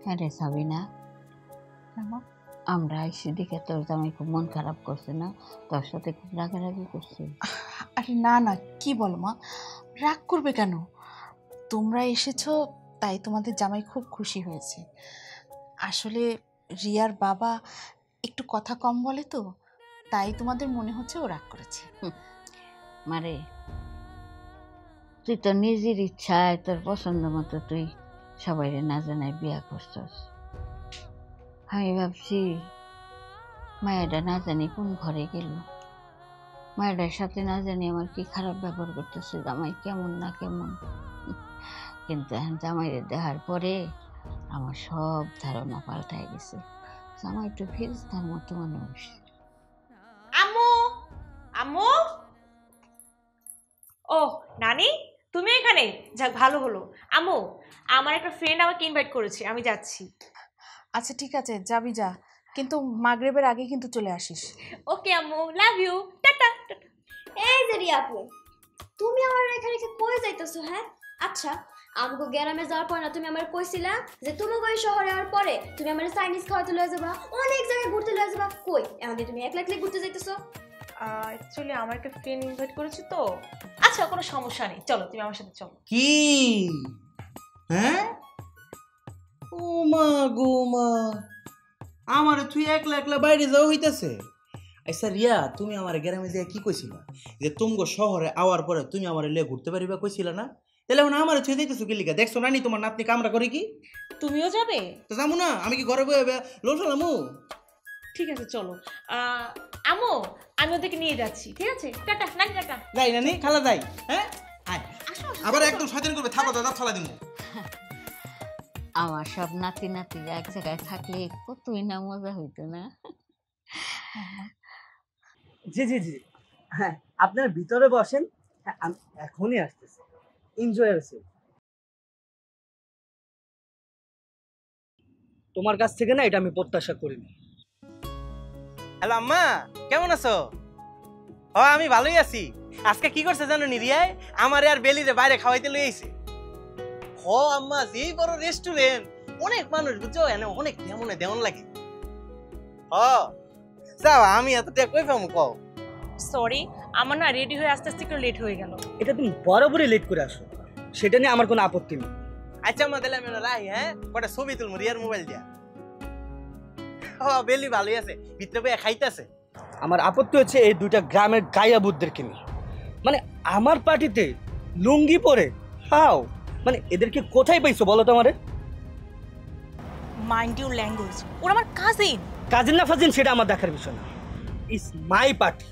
[SPEAKER 2] হ্যাঁ রে সাবিনা, আমরা আইসি দেখে তোর জামাই খুব মন খারাপ করছে না? তোর সাথে খুব রাগারাগি করছে?
[SPEAKER 7] আরে না না, কি বলো মা, রাগ করবে কেন? তোমরা এসেছো তাই তোমাদের জামাই খুব খুশি হয়েছে। আসলে রিয়ার বাবা একটু কথা কম বলে তো, তাই তোমাদের মনে হচ্ছে ও রাগ করেছে।
[SPEAKER 2] মারে, তুই তো নিজের ইচ্ছায় তোর পছন্দ মতো তুই সবাই না জানাই বিয়া করছস। আমি ভাবছি মায়েরা না জানি কোন ঘরে গেল, মায়েরার সাথে না জানি আমার কি খারাপ ব্যবহার করতেছে, জামাই কেমন না কেমন। কিন্তু এখন জামাইরে দেখার পরে আমার সব ধারণা পাল্টায় গেছে। জামাই একটু ফেরেশতার মতো মানুষ।
[SPEAKER 9] আম্মু, আম্মু, ও নানি, তুমি এখানে? যাক ভালো হলো। আম্মু, আমার একটা ফ্রেন্ড আমাকে ইনভাইট করেছে, আমি যাচ্ছি।
[SPEAKER 7] আচ্ছা ঠিক আছে, যাবি যা, কিন্তু মাগরিবের আগে কিন্তু চলে আসিস।
[SPEAKER 9] ওকে আম্মু, লাভ ইউ, টাটা।
[SPEAKER 5] এই যে রিয়া আপু, তুমি আমার রেখে রেখে কই যাইতেছো? হ্যাঁ আচ্ছা, আমাকে গ্রামে যাওয়ার পর না তুমি আমার কইছিলা যে তুমি ওই শহরে যাওয়ার পরে তুমি আমার চাইনিজ খাওয়াতে লয়ে যাবা, অনেক জায়গায় ঘুরতে লয়ে যাবা। কই এখন তুমি একলা একলা ঘুরতে যাইতেছো?
[SPEAKER 9] অ্যাকচুয়ালি আমার একটা ফ্রেন্ড ইনভাইট করেছে তো। আচ্ছা কোনো সমস্যা নেই, চলো তুমি আমার সাথে চলো।
[SPEAKER 1] কি হ্যাঁ? ও মা গো মা, আমার তুই একলা একলা বাইরে যাওয়া হইতেছে। আচ্ছা রিয়া, তুমি আমার গ্রামে যে কি কইছিলা যে তুমগো শহরে আওয়ার পরে তুমি আমার লিয়ে ঘুরতে পারিবা কইছিলা না? তাহলে এখন আমার থুয়ে যাইতেছো কি লিগা? দেখছো না নি তোমার নাতনি কামরা করে কি?
[SPEAKER 9] তুমিও যাবে?
[SPEAKER 1] তো যাবো না, আমি কি ঘরে বয়ে লোল ফেলামু?
[SPEAKER 9] ঠিক আছে চলো। আম্মু, আমি ওদেরকে নিয়ে যাচ্ছি, ঠিক আছে? টাটা নানি, টাটা।
[SPEAKER 1] যাই নানি, খালা যাই। হ্যাঁ আবার একদম শয়তান করবে, থাপা দাদা ফালা দিমু।
[SPEAKER 2] আমার সব নাতি নাতিরা এক জায়গায় থাকলে কতই না মজা হইতো না।
[SPEAKER 10] জি জি জি, হ্যাঁ আপনারা ভিতরে বসেন, হ্যাঁ আমি এখনই আসতেছি। এনজয় আছে। তোমার কাছ থেকে না এটা আমি প্রত্যাশা করিনি।
[SPEAKER 1] হ্যালো আম্মা, কেমন আছো? ও আমি ভালোই আছি। আজকে কি করছে জানো নি রিয়ায়? আমার আর বেলিরে বাইরে খাওয়াইতে লই আইছে। হ আম্মা, যেই বড় রেস্টুরেন্ট, অনেক মানুষ বুঝছো, এনে অনেক কেমন দেমন লাগে। হ যাও, আমি এতটা কই পামু কও?
[SPEAKER 9] সরি, আমার না রেডি হয়ে আস্তে আস্তে একটু লেট হয়ে গেল।
[SPEAKER 10] এটা তুমি বরাবরই লেট করে আসো, সেটা নিয়ে আমার কোনো আপত্তি নেই।
[SPEAKER 1] আচ্ছা আম্মা, তাহলে আমি রাই, হ্যাঁ কটা ছবি তুলমু রিয়ার মোবাইল দিয়া। ও বেলি ভালোই আছে, ভিতরে বইয়া খাইতেছে।
[SPEAKER 10] আমার আপত্তি হচ্ছে এই দুইটা গ্রামের গায়া বুদ্ধদেরকে নিয়ে। মানে আমার পার্টিতে লুঙ্গি পরে হাও, মানে এদেরকে কোথায় পাইছো বলো তো আমারে?
[SPEAKER 9] মাইন্ড ইউর ল্যাঙ্গুয়েজ, ওরা আমার কাজিন।
[SPEAKER 10] কাজিন না ফাজিন সেটা আমার দেখার বিষয় না। It's my party.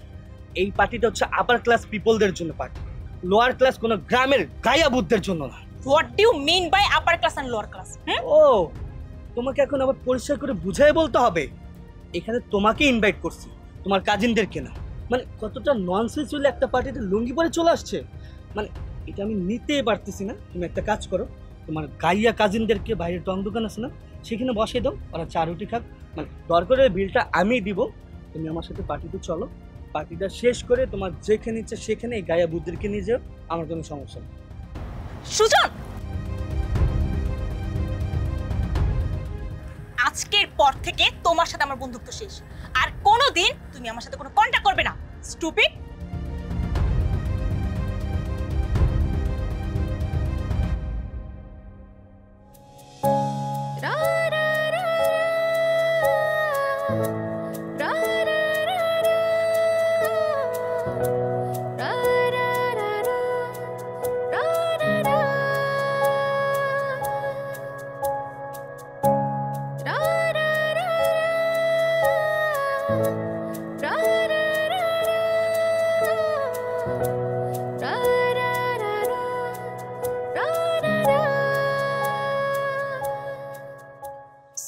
[SPEAKER 10] এই পার্টিটা হচ্ছে আপার ক্লাস পিপলদের জন্য পার্টি, লোয়ার ক্লাস কোনো গ্রামের গায়া বুদ্ধের জন্য না।
[SPEAKER 9] What do you mean by upper class and lower class?
[SPEAKER 10] ও, তোমাকে এখন আবার পরিষ্কার করে বুঝাই বলতে হবে। এখানে তোমাকে ইনভাইট করছি, তোমার কাজিনদেরকে না। মানে কতটা ননসেন্স হলে একটা পার্টিতে লুঙ্গি পরে চলে আসছে, মানে এটা আমি নিতেই পারতেছি না। তুমি একটা কাজ করো, তোমার গাইয়া কাজিনদেরকে বাইরে টং দোকান আছে না, সেখানে বসে দাও, ওরা চা রুটি খাক। মানে দরকারের বিলটা আমি দিব, তুমি আমার সাথে পার্টিতে চলো। পার্টিটা শেষ করে তোমার যেখানে ইচ্ছে সেখানে এই গায়া বুদ্ধদেরকে নিয়ে যাও, আমার কোনো সমস্যা নেই।
[SPEAKER 9] সুজন, আজকের পর থেকে তোমার সাথে আমার বন্ধুত্ব শেষ। আর কোনোদিন তুমি আমার সাথে কোনো কন্টাক্ট করবে না, স্টুপিড।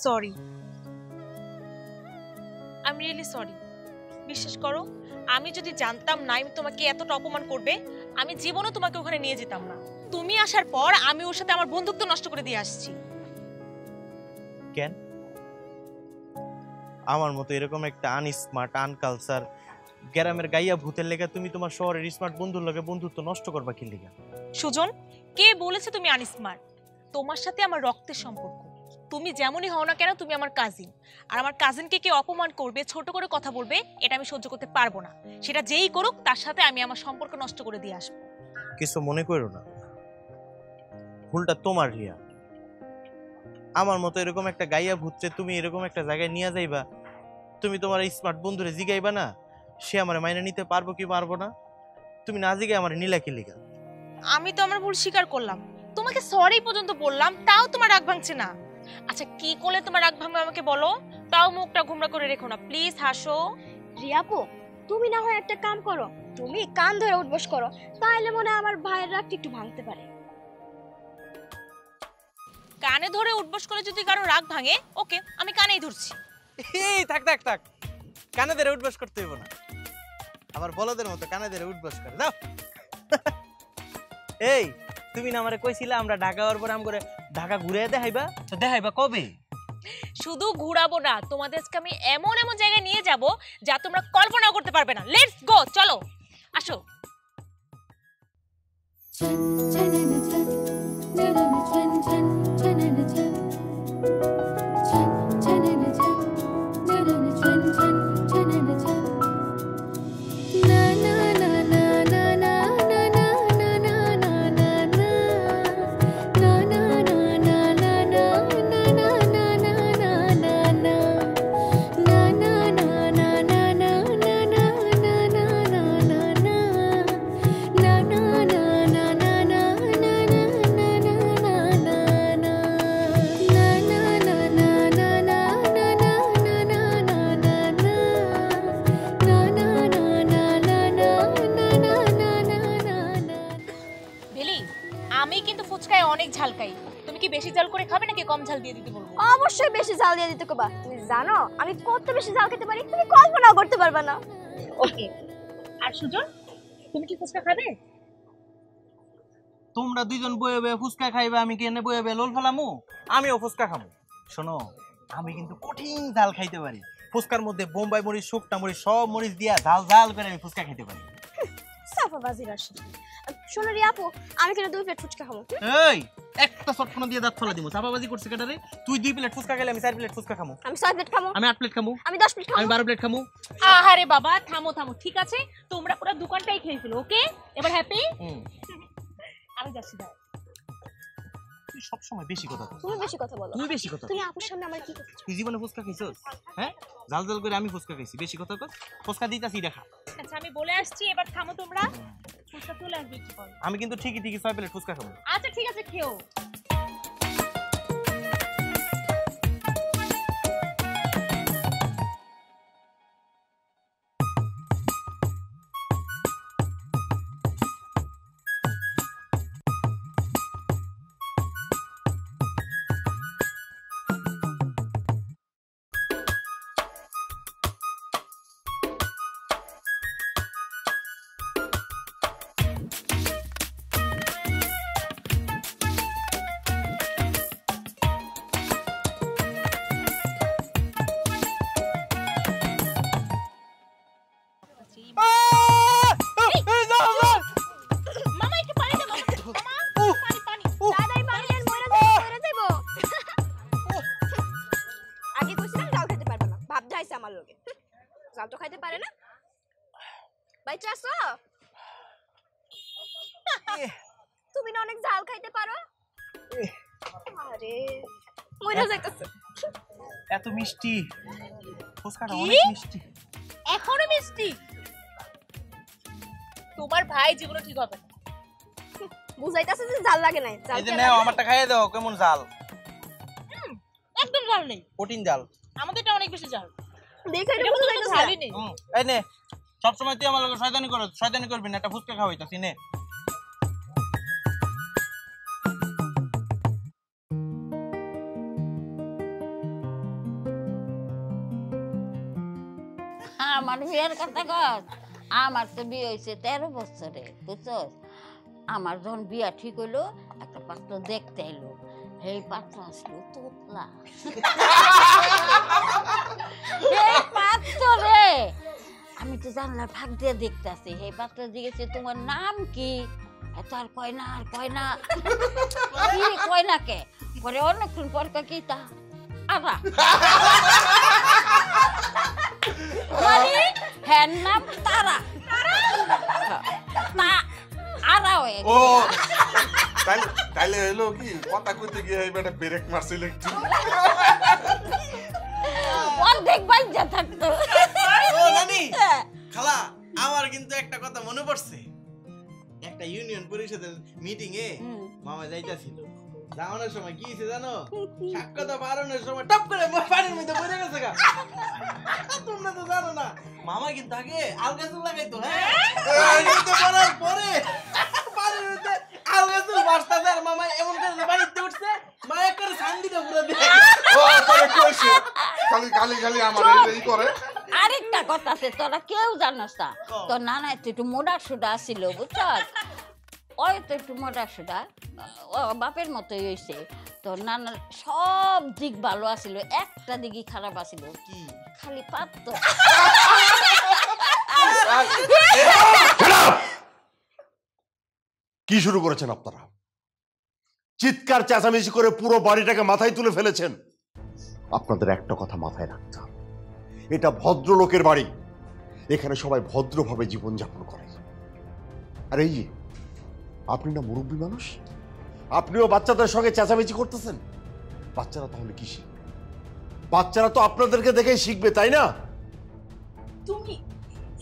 [SPEAKER 9] সরি, আমি রিয়েলি সরি। বিশ্বাস করো, আমি যদি জানতাম নাইম তোমাকে এতটা অপমান করবে, আমি জীবনও তোমাকে ওখানে নিয়ে যেতাম না। তুমি আসার পর আমি ওর সাথে আমার বন্ধুত্ব নষ্ট করে দিয়ে আসছি।
[SPEAKER 1] কেন? আমার মতো এরকম একটা আনস্মার্ট আনকালচার গ্রামের গাইয়া ভূতের লেগে তুমি তোমার শহরের স্মার্ট বন্ধুর লগে বন্ধুত্ব নষ্ট করবা কি লেগে?
[SPEAKER 9] সুজন, কে বলেছে তুমি আনস্মার্ট? তোমার সাথে আমার রক্তের সম্পর্ক। তুমি যেমনই হও না কেন, তুমি আমার কাজিন। আর আমার কাজিনকে কে অপমান করবে, ছোট করে কথা বলবে, এটা আমি সহ্য করতে পারবো না। সেটা যেই করুক, তার সাথে আমি আমার সম্পর্ক নষ্ট করে দিয়ে আসবো।
[SPEAKER 1] কিছু মনে করো না, ভুলটা তোমার রিয়া। আমার মতো এরকম একটা গাইয়া ভূতরে তুমি এরকম একটা জায়গায় নিয়ে যাইবা, তুমি তোমার এই স্মার্ট বন্ধুরে জিগাইবা না সে আমার মাইনে নিতে পারবো কি পারবো না? তুমি না জিগাই আমার নীলা কি লিগা?
[SPEAKER 9] আমি তো আমার ভুল স্বীকার করলাম, তোমাকে সরি পর্যন্ত বললাম, তাও তোমার রাগ ভাঙছে না। আচ্ছা কি করলে তোমার রাগ ভাঙবে আমাকে বলো, তাও মুখটা ঘুমরা করে রেখো না, প্লিজ হাসো।
[SPEAKER 5] রিয়াপু, তুমি না হয় একটা কাম করো, তুমি কান ধরে উঠবস করো, তাইলে মনে হয় আমার ভাইয়ের রাগটা একটু ভাঙতে পারে।
[SPEAKER 9] কানে ধরে উঠবস করে যদি কারো রাগ ভাঙে, ওকে আমি কানেই ধরছি।
[SPEAKER 1] এই থাক থাক থাক, কানে ধরে উঠবস করতে হইব না, আবার বলদের মতো কানে ধরে উঠবস করে দাও। এই তুমি না আমারে কইছিলা আমরা ঢাকা যাওয়ার পর আমগরে ঢাকা ঘুরে দেখাইবা, তো দেখাইবা কবে?
[SPEAKER 9] শুধু ঘুরাবো না, তোমাদের আজকে আমি এমন এমন জায়গায় নিয়ে যাব যা তোমরা কল্পনাও করতে পারবে না। লেটস গো, চলো আসো। আমি কিন্তু ফুচকায় অনেক ঝাল খাই, তুমি কি বেশি ঝাল করে খাবে নাকি কম ঝাল দিয়ে দিতে বলবো?
[SPEAKER 5] অবশ্যই বেশি ঝাল দিয়ে দিতে কবা। তুমি জানো আমি কত বেশি ঝাল খেতে পারি, তুমি কল্পনাও করতে পারবে না।
[SPEAKER 9] ওকে। আর সুজন, তুমি কি ফুচকা খাবে?
[SPEAKER 1] তোমরা দুইজন বয়ে বয়ে ফুচকা খাইবা, আমি কেনে বয়ে বয়ে লোল ফেলামু? আমিও ফুচকা খামু। শোনো, আমি কিন্তু কঠিন ঝাল খাইতে পারি। ফুচকার মধ্যে বোম্বাই মরিচ, শুকনা মরিচ, সব মরিচ দিয়া ঝাল ঝাল করে আমি ফুচকা খেতে পারি।
[SPEAKER 5] সাফাবাজির আসে। শোনো রিয়া আপু, আমি কেন 2 প্লেট ফুচকা খাবো?
[SPEAKER 1] এই একটা চটকনা দিয়ে দাঁত ফেলা দিমু। চাপাবাজি করছে কেটারে? তুই 2 প্লেট ফুচকা খেলে আমি 4 প্লেট ফুচকা খামু।
[SPEAKER 5] আমি 6 প্লেট খাবো।
[SPEAKER 1] আমি 8 প্লেট খামু।
[SPEAKER 5] আমি 10 প্লেট খাবো।
[SPEAKER 1] আমি 12 প্লেট খামু।
[SPEAKER 9] আহারে বাবা, থামো থামো, ঠিক আছে তোমরা পুরো দোকানটাই খেয়ে ফেলো। ওকে, এবার হ্যাপি? আমি যাচ্ছি। দাও,
[SPEAKER 1] তুই সব সময় বেশি কথা বল।
[SPEAKER 5] তুমি বেশি কথা বলো।
[SPEAKER 1] তুই বেশি কথা।
[SPEAKER 5] তুমি আপুর সামনে আমার কি করছো?
[SPEAKER 1] তুই জীবনে ফুচকা খাইছস? হ্যাঁ, জাল জাল করে আমি ফুচকা খাইছি। বেশি কথা কর। ফুচকা দিতাছি দেখা।
[SPEAKER 9] আচ্ছা আমি বলে আসছি, এবার থামো তোমরা। ফুচকা চলে আসবে একটু পর।
[SPEAKER 1] আমি কিন্তু ঠিকই ঠিকই 6 প্লেট ফুচকা খাবো।
[SPEAKER 9] আচ্ছা ঠিক আছে, খেও। মামা একটু পানি দাও। মামা পানি পানি।
[SPEAKER 5] দাদাই পানি আর মরে যাইবো। আগে কইছিলাম জাল খেতে পারবে না, ভাব যাইছে আমার লগে। জাল তো খাইতে পারে না। ভাই চাচা, তুমি না অনেক জাল খাইতে পারো। আরে মরে যাইতেছে।
[SPEAKER 1] এত মিষ্টি ফুচকাটা,
[SPEAKER 9] কি?
[SPEAKER 1] অনেক মিষ্টি।
[SPEAKER 9] এখনো মিষ্টি? তোমার ভাই জীবনে ঠিক হবে না।
[SPEAKER 5] বুঝাইতাছে যে জাল লাগে নাই। জাল
[SPEAKER 1] এই যে নাও, আমারটা খাইয়ে দাও। কেমন জাল?
[SPEAKER 9] একদম জাল নেই,
[SPEAKER 1] কঠিন জাল।
[SPEAKER 9] আমাদেরটা অনেক বেশি জাল।
[SPEAKER 5] দেখে এটা
[SPEAKER 9] এটা
[SPEAKER 5] বুঝা
[SPEAKER 9] তো
[SPEAKER 5] যাইতাছে।
[SPEAKER 9] ঝালই নেই।
[SPEAKER 1] এই নে, সব সময় তুই আমার লগে শয়তানি করছ। শয়তানি করবি না, একটা ফুচকা খাওয়াইতাছি নে।
[SPEAKER 2] আমার বিয়ের কথা কস, আমার তো বিয়ে হয়েছে 13 বছরে, বুঝছস? আমার যখন বিয়া ঠিক হইলো, একটা পাত্র দেখতে এলো। এই পাত্র আসলো তোতলা। এই পাত্র রে, আমি তো জানলার ফাঁক দিয়ে দেখতেছি। এই পাত্র জিজ্ঞেসে তোমার নাম কি? এত আর কয় না, আর কয় না। কি কয় না কে? পরে অনেকক্ষণ পর কি তা আবা মানে হ্যাঁ নাম তারা। তা আরা হয়ে
[SPEAKER 3] ও তাইলে হলো কি কথা কইতে গিয়ে এই বেটা ব্রেক মারছিল একটু।
[SPEAKER 2] অর্ধেক বাইজা থাকতো।
[SPEAKER 1] ও নানি, খালা, আমার কিন্তু একটা কথা মনে পড়ছে। একটা ইউনিয়ন পরিষদের মিটিং এ মামা যাইতাছিল। যাওয়ানোর সময় কি হয়েছে জানো? সাক্ষাৎ বাড়ানোর সময় টপ করে পানির মধ্যে পড়ে গেছে গা। তোমরা তো জানো না, মামা কিন্তু আগে আলগা চুল লাগাইতো। হ্যাঁ, পড়ার পরে পানির মধ্যে আলগা চুল বাঁচতেছে আর মামা এমন করে বাড়িতে উঠছে, মা এক করে শান্তিটা পুরো দিয়ে
[SPEAKER 3] খালি খালি খালি আমার এই করে।
[SPEAKER 2] আরেকটা কথা আছে, তোরা কেউ জানাস না। তোর নানা একটু মোটা সোটা ছিল, বুঝছস? ওই তো একটু মোটা সোটা বাপের মতোই হয়েছে। তো নানার সব দিক ভালো আছিল, একটা দিকই খারাপ আছিল,
[SPEAKER 1] কি
[SPEAKER 2] খালি পাত।
[SPEAKER 8] কি শুরু করেছেন আপনারা? চিৎকার চেঁচামেচি করে পুরো বাড়িটাকে মাথায় তুলে ফেলেছেন। আপনাদের একটা কথা মাথায় রাখতে হবে, এটা ভদ্রলোকের বাড়ি, এখানে সবাই ভদ্রভাবে জীবনযাপন করে। আর এই যে আপনি না মুরব্বী মানুষ, আপনিও বাচ্চাদের সঙ্গে চেঁচামেচি করতেছেন। বাচ্চারা তাহলে কি শিখবে? বাচ্চারা তো আপনাদেরকে দেখেই শিখবে, তাই না?
[SPEAKER 7] তুমি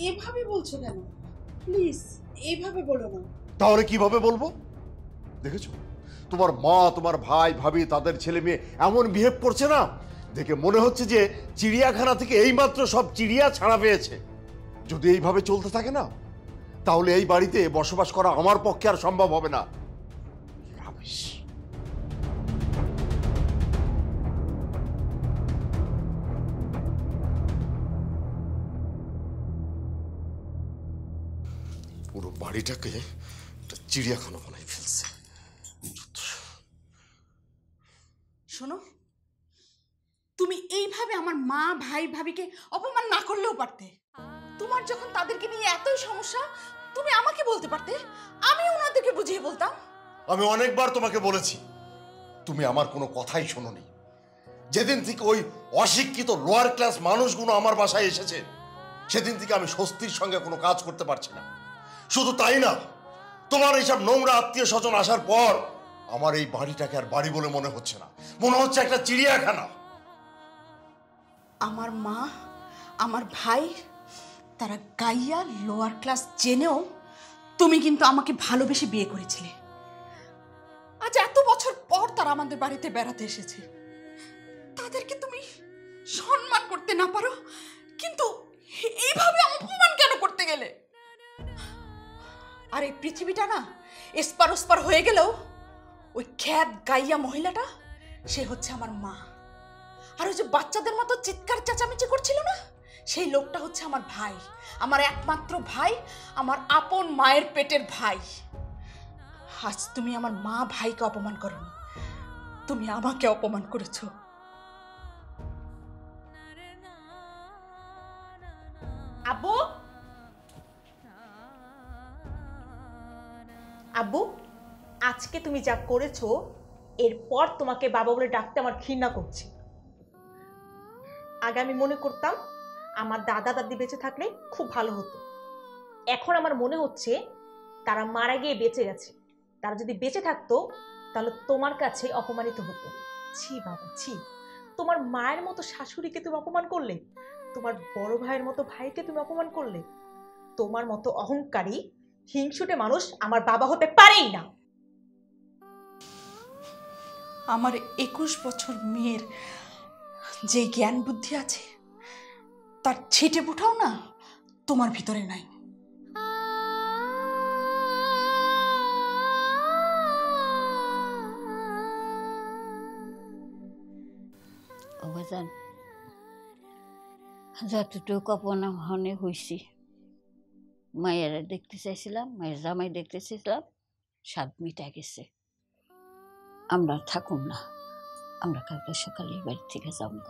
[SPEAKER 7] এভাবে বলছো কেন? প্লিজ এইভাবে বলো না।
[SPEAKER 8] তাহলে কিভাবে বলবো? দেখেছো তোমার মা, তোমার ভাই, ভাবি, তাদের ছেলে মেয়ে এমন বিহেভ করছে না, দেখে মনে হচ্ছে যে চিড়িয়াখানা থেকে এইমাত্র সব চিড়িয়া ছাড়া পেয়েছে। যদি এইভাবে চলতে থাকে না, তাহলে এই বাড়িতে বসবাস করা আমার পক্ষে আর সম্ভব হবে না। রাবিশ। পুরো বাড়িটাকে একটা চিড়িয়াখানা বানাই ফেলছে।
[SPEAKER 7] শোনো, তুমি এইভাবে আমার মা, ভাই, ভাবিকে অপমান না করলেও পারতে। তোমার যখন তাদেরকে নিয়ে এতই সমস্যা, তুমি আমাকে বলতে পারতে, আমি ওনাদেরকে বুঝিয়ে বলতাম।
[SPEAKER 8] আমি অনেকবার তোমাকে বলেছি, তুমি আমার কোনো কথাই শোনোনি। যেদিন থেকে ওই অশিক্ষিত লোয়ার ক্লাস মানুষগুলো আমার বাসায় এসেছে, সেদিন থেকে আমি স্বস্তির সঙ্গে কোনো কাজ করতে পারছি না। শুধু তাই না, তোমার এইসব নোংরা আত্মীয় স্বজন আসার পর আমার এই বাড়িটাকে আর বাড়ি বলে মনে হচ্ছে না, মনে হচ্ছে একটা চিড়িয়াখানা।
[SPEAKER 7] আমার মা, আমার ভাই, তারা গাইয়া লোয়ার ক্লাস জেনেও তুমি কিন্তু আমাকে ভালোবেসে বিয়ে করেছিলে। আজ এত বছর পর তারা আমাদের বাড়িতে বেড়াতে এসেছে, তাদেরকে তুমি সম্মান করতে না পারো, কিন্তু এইভাবে অপমান কেন করতে গেলে? আর এই পৃথিবীটা না এসপার ওসপার হয়ে গেলেও ওই খ্যাত গাইয়া মহিলাটা, সে হচ্ছে আমার মা। আর ওই যে বাচ্চাদের মতো চিৎকার চেঁচামেচি করছিল না, সেই লোকটা হচ্ছে আমার ভাই, আমার একমাত্র ভাই, আমার আপন মায়ের পেটের ভাই। আজ তুমি আমার মা ভাইকে অপমান করোনি, তুমি আমাকে অপমান করেছো। আব্বু,
[SPEAKER 9] আব্বু, আজকে তুমি যা করেছো, এরপর তোমাকে বাবা বলে ডাকতে আমার ঘৃণা করছে। আগে আমি মনে করতাম আমার দাদা দাদি বেঁচে থাকলে খুব ভালো হতো। এখন আমার মনে হচ্ছে তারা মারা গিয়ে বেঁচে গেছে। তারা যদি বেঁচে থাকতো তাহলে তোমার কাছে অপমানিত হতো। ছি বাবা ছি, তোমার মায়ের মতো শাশুড়িকে তুমি অপমান করলে, তোমার বড় ভাইয়ের মতো ভাইকে তুমি অপমান করলে। তোমার মতো অহংকারী হিংসুটে মানুষ আমার বাবা হতে পারেই না।
[SPEAKER 7] আমার 21 বছর মেয়ের যে জ্ঞান বুদ্ধি আছে, তার ছিটে ফুটাও না তোমার ভিতরে নাই।
[SPEAKER 2] অবদান যতটুকু অপমানে হয়েছি, মায়ের দেখতে চাইছিলাম, মায়ের জামাই দেখতে চাইছিলাম, স্বাদ মিটা গেছে। আমরা থাকুন না, আমরা কালকে সকালে বাড়ি থেকে যাবো।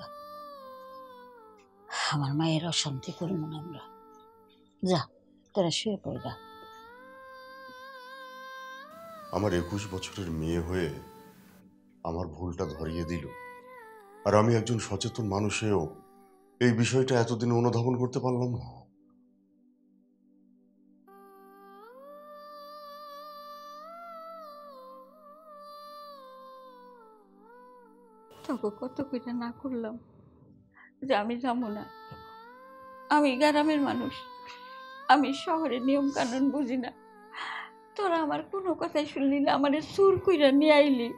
[SPEAKER 2] আমার মায়ের অশান্তি করবো না আমরা। যা, তোরা শুয়ে পড়বা।
[SPEAKER 8] আমার 21 বছরের মেয়ে হয়ে আমার ভুলটা ধরিয়ে দিল, আর আমি একজন সচেতন মানুষেও এই বিষয়টা এতদিন অনুধাবন করতে পারলাম না।
[SPEAKER 2] তোকে কত করে না করলাম যে আমি যাবো না, আমি গ্রামের মানুষ, আমি শহরের নিয়ম কানুন বুঝি না। তোরা আমার কোনো কথাই শুনলি না, আমার সুর কইরা নিয়ে আইলি,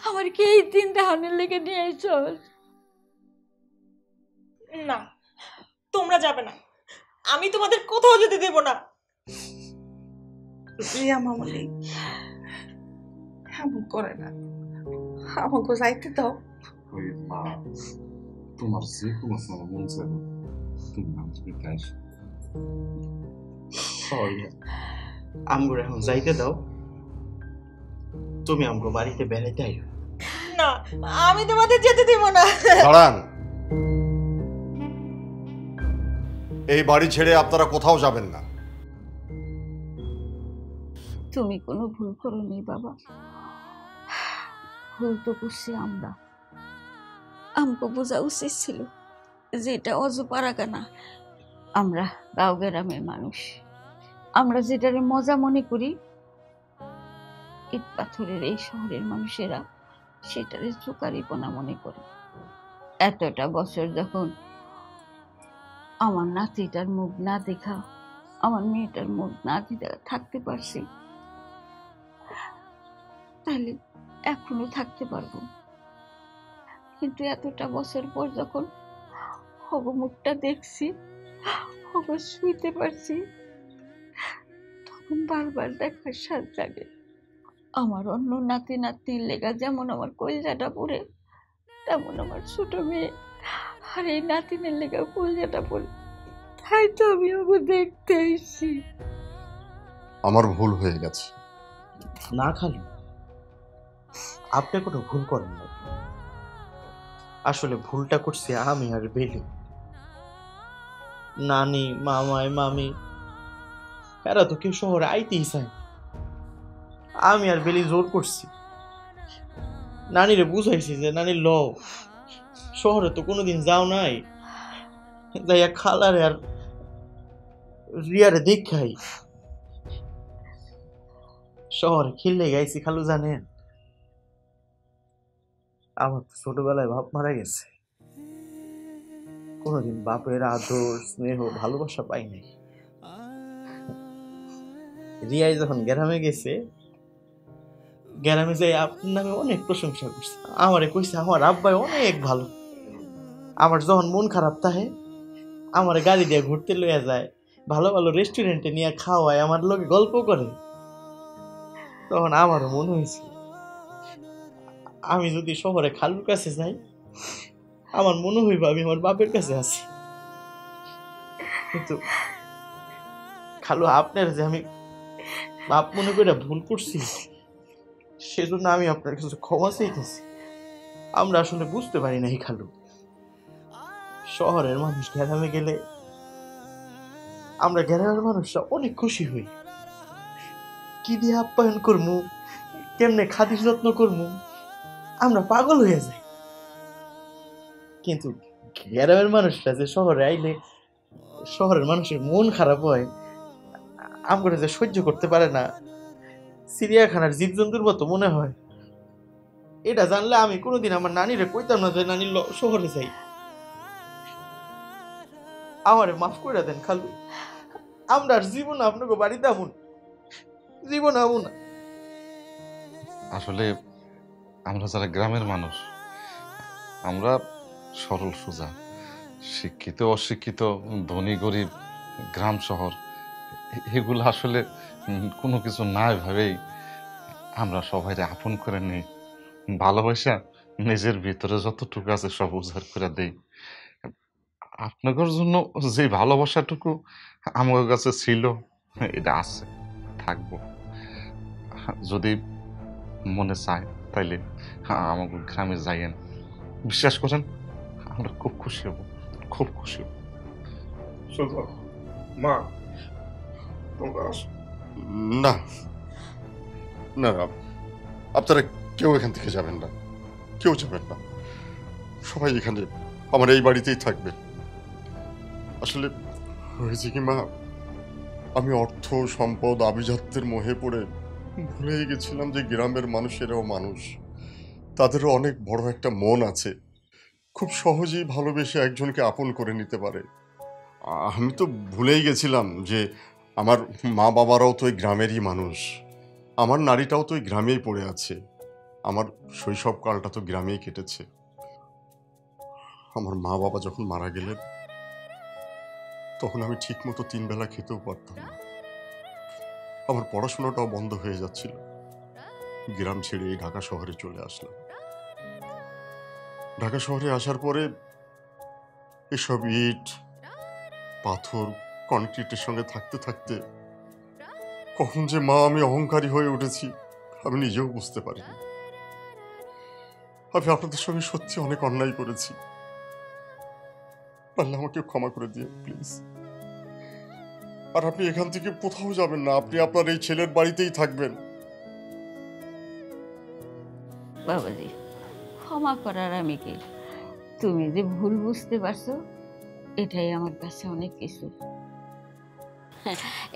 [SPEAKER 2] আমার কি এই দিন দেখানোর লেগে নিয়ে আইছস?
[SPEAKER 9] না, তোমরা যাবে না, আমি তোমাদের কোথাও যেতে দেব না।
[SPEAKER 4] রিয়া মামনি এমন করে না, আমাকে যাইতে দাও।
[SPEAKER 3] মা, তোমার যে কোনো সময় মন চাইবে তুমি আমাকে
[SPEAKER 10] আমগুলো এখন যাইতে দাও,
[SPEAKER 1] তুমি আমগো বাড়িতে বেড়াইতে আইও।
[SPEAKER 11] না, আমি তোমাদের যেতে দিব না।
[SPEAKER 8] দাঁড়ান, এই বাড়ি ছেড়ে আপনারা কোথাও যাবেন না।
[SPEAKER 2] তুমি কোনো ভুল করোনি বাবা, ভুল তো করছি আমরা। আমাকে বোঝা উচিত ছিল যে এটা অজপাড়াগা না, আমরা গাঁও গ্রামের মানুষ। আমরা যেটারে মজা মনে করি, ইট পাথরের এই শহরের মানুষেরা সেটারে চুকারিপনা মনে করে। এতটা বছর যখন আমার নাতিটার মুখ না দেখা, আমার মেয়েটার মুখ না দেখা থাকতে পারছি, তাহলে এখনো থাকতে পারবো। কিন্তু এতটা বছর পর যখন হব মুখটা দেখছি, হব শুইতে পারছি, তখন বারবার দেখার স্বাদ লাগে। আমার অন্য নাতি নাতির লেগা যেমন আমার কলজাটা পড়ে, তেমন আমার ছোট মেয়ে আর এই নাতিনের লেগা কলজাটা পড়ে। তাই তো আমি ওকে দেখতে এসেছি।
[SPEAKER 8] আমার ভুল হয়ে গেছে।
[SPEAKER 1] না খালু, আপনি কোনো ভুল করেন না। আসলে ভুলটা করছি আমি আর বেলি। নানি, মামাই, মামি এরা তো কেউ শহরে আইতেই চায়। আমি আর বেলি জোর করছি, নানিরে বুঝাইছি যে নানি ল, শহরে তো কোনোদিন যাও নাই, যাইয়া খালারে আর রিয়ারে দেখাই। শহরে খেললে গাইছি খালু। জানেন, আমার তো ছোটবেলায় বাপ মারা গেছে, কোনোদিন বাপের আদর স্নেহ ভালোবাসা পাই নাই। রিয়াই যখন গ্রামে গেছে, গ্রামে যাই আপনার নামে অনেক প্রশংসা করছে। আমারে কইছে আমার আব্বাই অনেক ভালো। আমার যখন মন খারাপ থাকে, আমার গাড়ি দিয়ে ঘুরতে লইয়া যায়, ভালো ভালো রেস্টুরেন্টে নিয়ে খাওয়ায়, আমার লোকে গল্প করে। তখন আমারও মনে হয়েছে আমি যদি শহরে খালুর কাছে যাই, আমার মনে হইব আমি আমার বাপের কাছে আছি। কিন্তু খালু, আপনার যে আমি বাপ মনে করে ভুল করছি, সেজন্য আমি আপনার কাছে ক্ষমা চাইতেছি। আমরা আসলে বুঝতে পারি নাই খালু, শহরের মানুষ গ্রামে গেলে আমরা গ্রামের মানুষরা অনেক খুশি হই। কি দিয়ে আপ্যায়ন করবো, কেমনে খাতির যত্ন করবো, আমরা পাগল হয়ে যাই। কিন্তু গ্রামের মানুষরা যে শহরে আইলে শহরের মানুষের মন খারাপ হয়, আমরা যে সহ্য করতে পারে না, চিড়িয়াখানার জীবজন্তুর মতো মনে হয়। এটা জানলে আমি কোনোদিন আমার নানিরে কইতাম না যে নানি শহরে যাই। আমারে মাফ করে দেন খালু, আমরা আর জীবন আপনাকে বাড়িতে আমুন, জীবন আমু না।
[SPEAKER 3] আসলে আমরা যারা গ্রামের মানুষ, আমরা সরল সোজা, শিক্ষিত অশিক্ষিত, ধনী গরিব, গ্রাম শহর, এগুলো আসলে কোনো কিছু নাই ভাবেই আমরা সবাই আপন করে নিই, ভালোবাসা নিজের ভিতরে যতটুকু আছে সব উজাড় করে দেই। আপনাদের জন্য যে ভালোবাসাটুকু আমার কাছে ছিল, এটা আছে, থাকবো। যদি মনে চায় তাইলে আমাকে গ্রামে যাইয়েন, বিশ্বাস করেন আমরা খুব খুশি হব, খুব খুশি হব।
[SPEAKER 8] মা, না না, আপনারা কেউ এখান থেকে যাবেন না, কেউ যাবেন না, সবাই এখানে আমার এই বাড়িতেই থাকবে। আসলে হয়েছে কি মা, আমি অর্থ সম্পদ আভিজাত্যের মোহে পড়ে ভুলেই গেছিলাম যে গ্রামের মানুষেরাও মানুষ, তাদেরও অনেক বড় একটা মন আছে, খুব সহজেই ভালোবেসে একজনকে আপন করে নিতে পারে। আমি তো ভুলেই গেছিলাম যে আমার মা বাবারাও তো ওই গ্রামেরই মানুষ, আমার নারীটাও তো ওই গ্রামেই পড়ে আছে, আমার শৈশবকালটা তো গ্রামেই কেটেছে। আমার মা বাবা যখন মারা গেলেন, তখন আমি ঠিক মতো 3 বেলা খেতেও পারতাম না, আমার পড়াশোনাটাও বন্ধ হয়ে যাচ্ছিল। গ্রাম ছেড়ে এই ঢাকা শহরে চলে আসলাম। ঢাকা শহরে আসার পরে এসব ইট পাথর কনক্রিটের সঙ্গে থাকতে থাকতে কখন যে মা আমি অহংকারী হয়ে উঠেছি আমি নিজেও বুঝতে পারিনি। আমি আপনাদের সঙ্গে সত্যি অনেক অন্যায় করেছি, পারলে আমাকে ক্ষমা করে দিয়ে প্লিজ। আর আপনি এখান থেকে কোথাও যাবেন না, আপনি আপনার এই ছেলের বাড়িতেই থাকবেন।
[SPEAKER 2] বাবাজি, ক্ষমা করার আমি কি? তুমি যে ভুল বুঝতে পারছো এটাই আমার কাছে অনেক কিছু।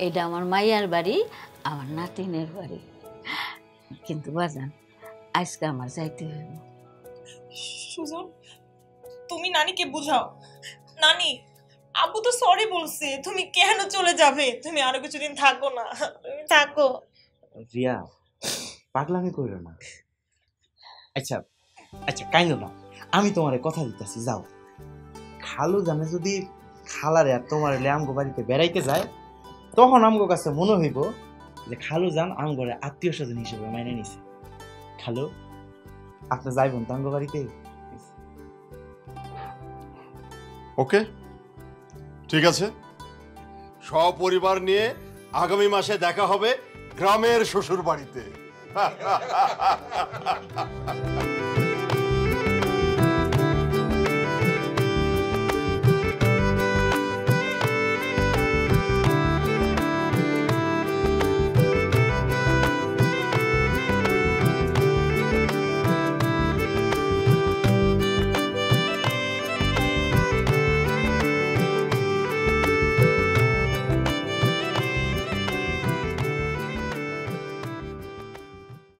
[SPEAKER 2] এটা আমার মাইয়ার বাড়ি, আমার নাতিনের বাড়ি। কিন্তু বাজান, আজকে আমার যাইতে হবে।
[SPEAKER 11] সুজন, তুমি নানিকে বুঝাও। নানি, আব্বু তো সরি বলছে, তুমি কেন চলে যাবে? তুমি আরো কিছুদিন থাকো না, তুমি থাকো।
[SPEAKER 1] রিয়া, পাগলামি করো না। আচ্ছা আচ্ছা, কাইন্দ না, আমি তোমারে কথা দিতেছি, যাও। খালু জানে যদি খালারে আর তোমার আমগো বাড়িতে বেড়াইতে যায়, তখন আমগো কাছে মনে হইব যে খালু যান আমগরে আত্মীয় স্বজন হিসেবে মাইনে নিছে। খালু, আপনি যাইবেন তো আমগো বাড়িতে?
[SPEAKER 8] ওকে, ঠিক আছে, সপরিবার নিয়ে আগামী মাসে দেখা হবে গ্রামের শ্বশুর বাড়িতে।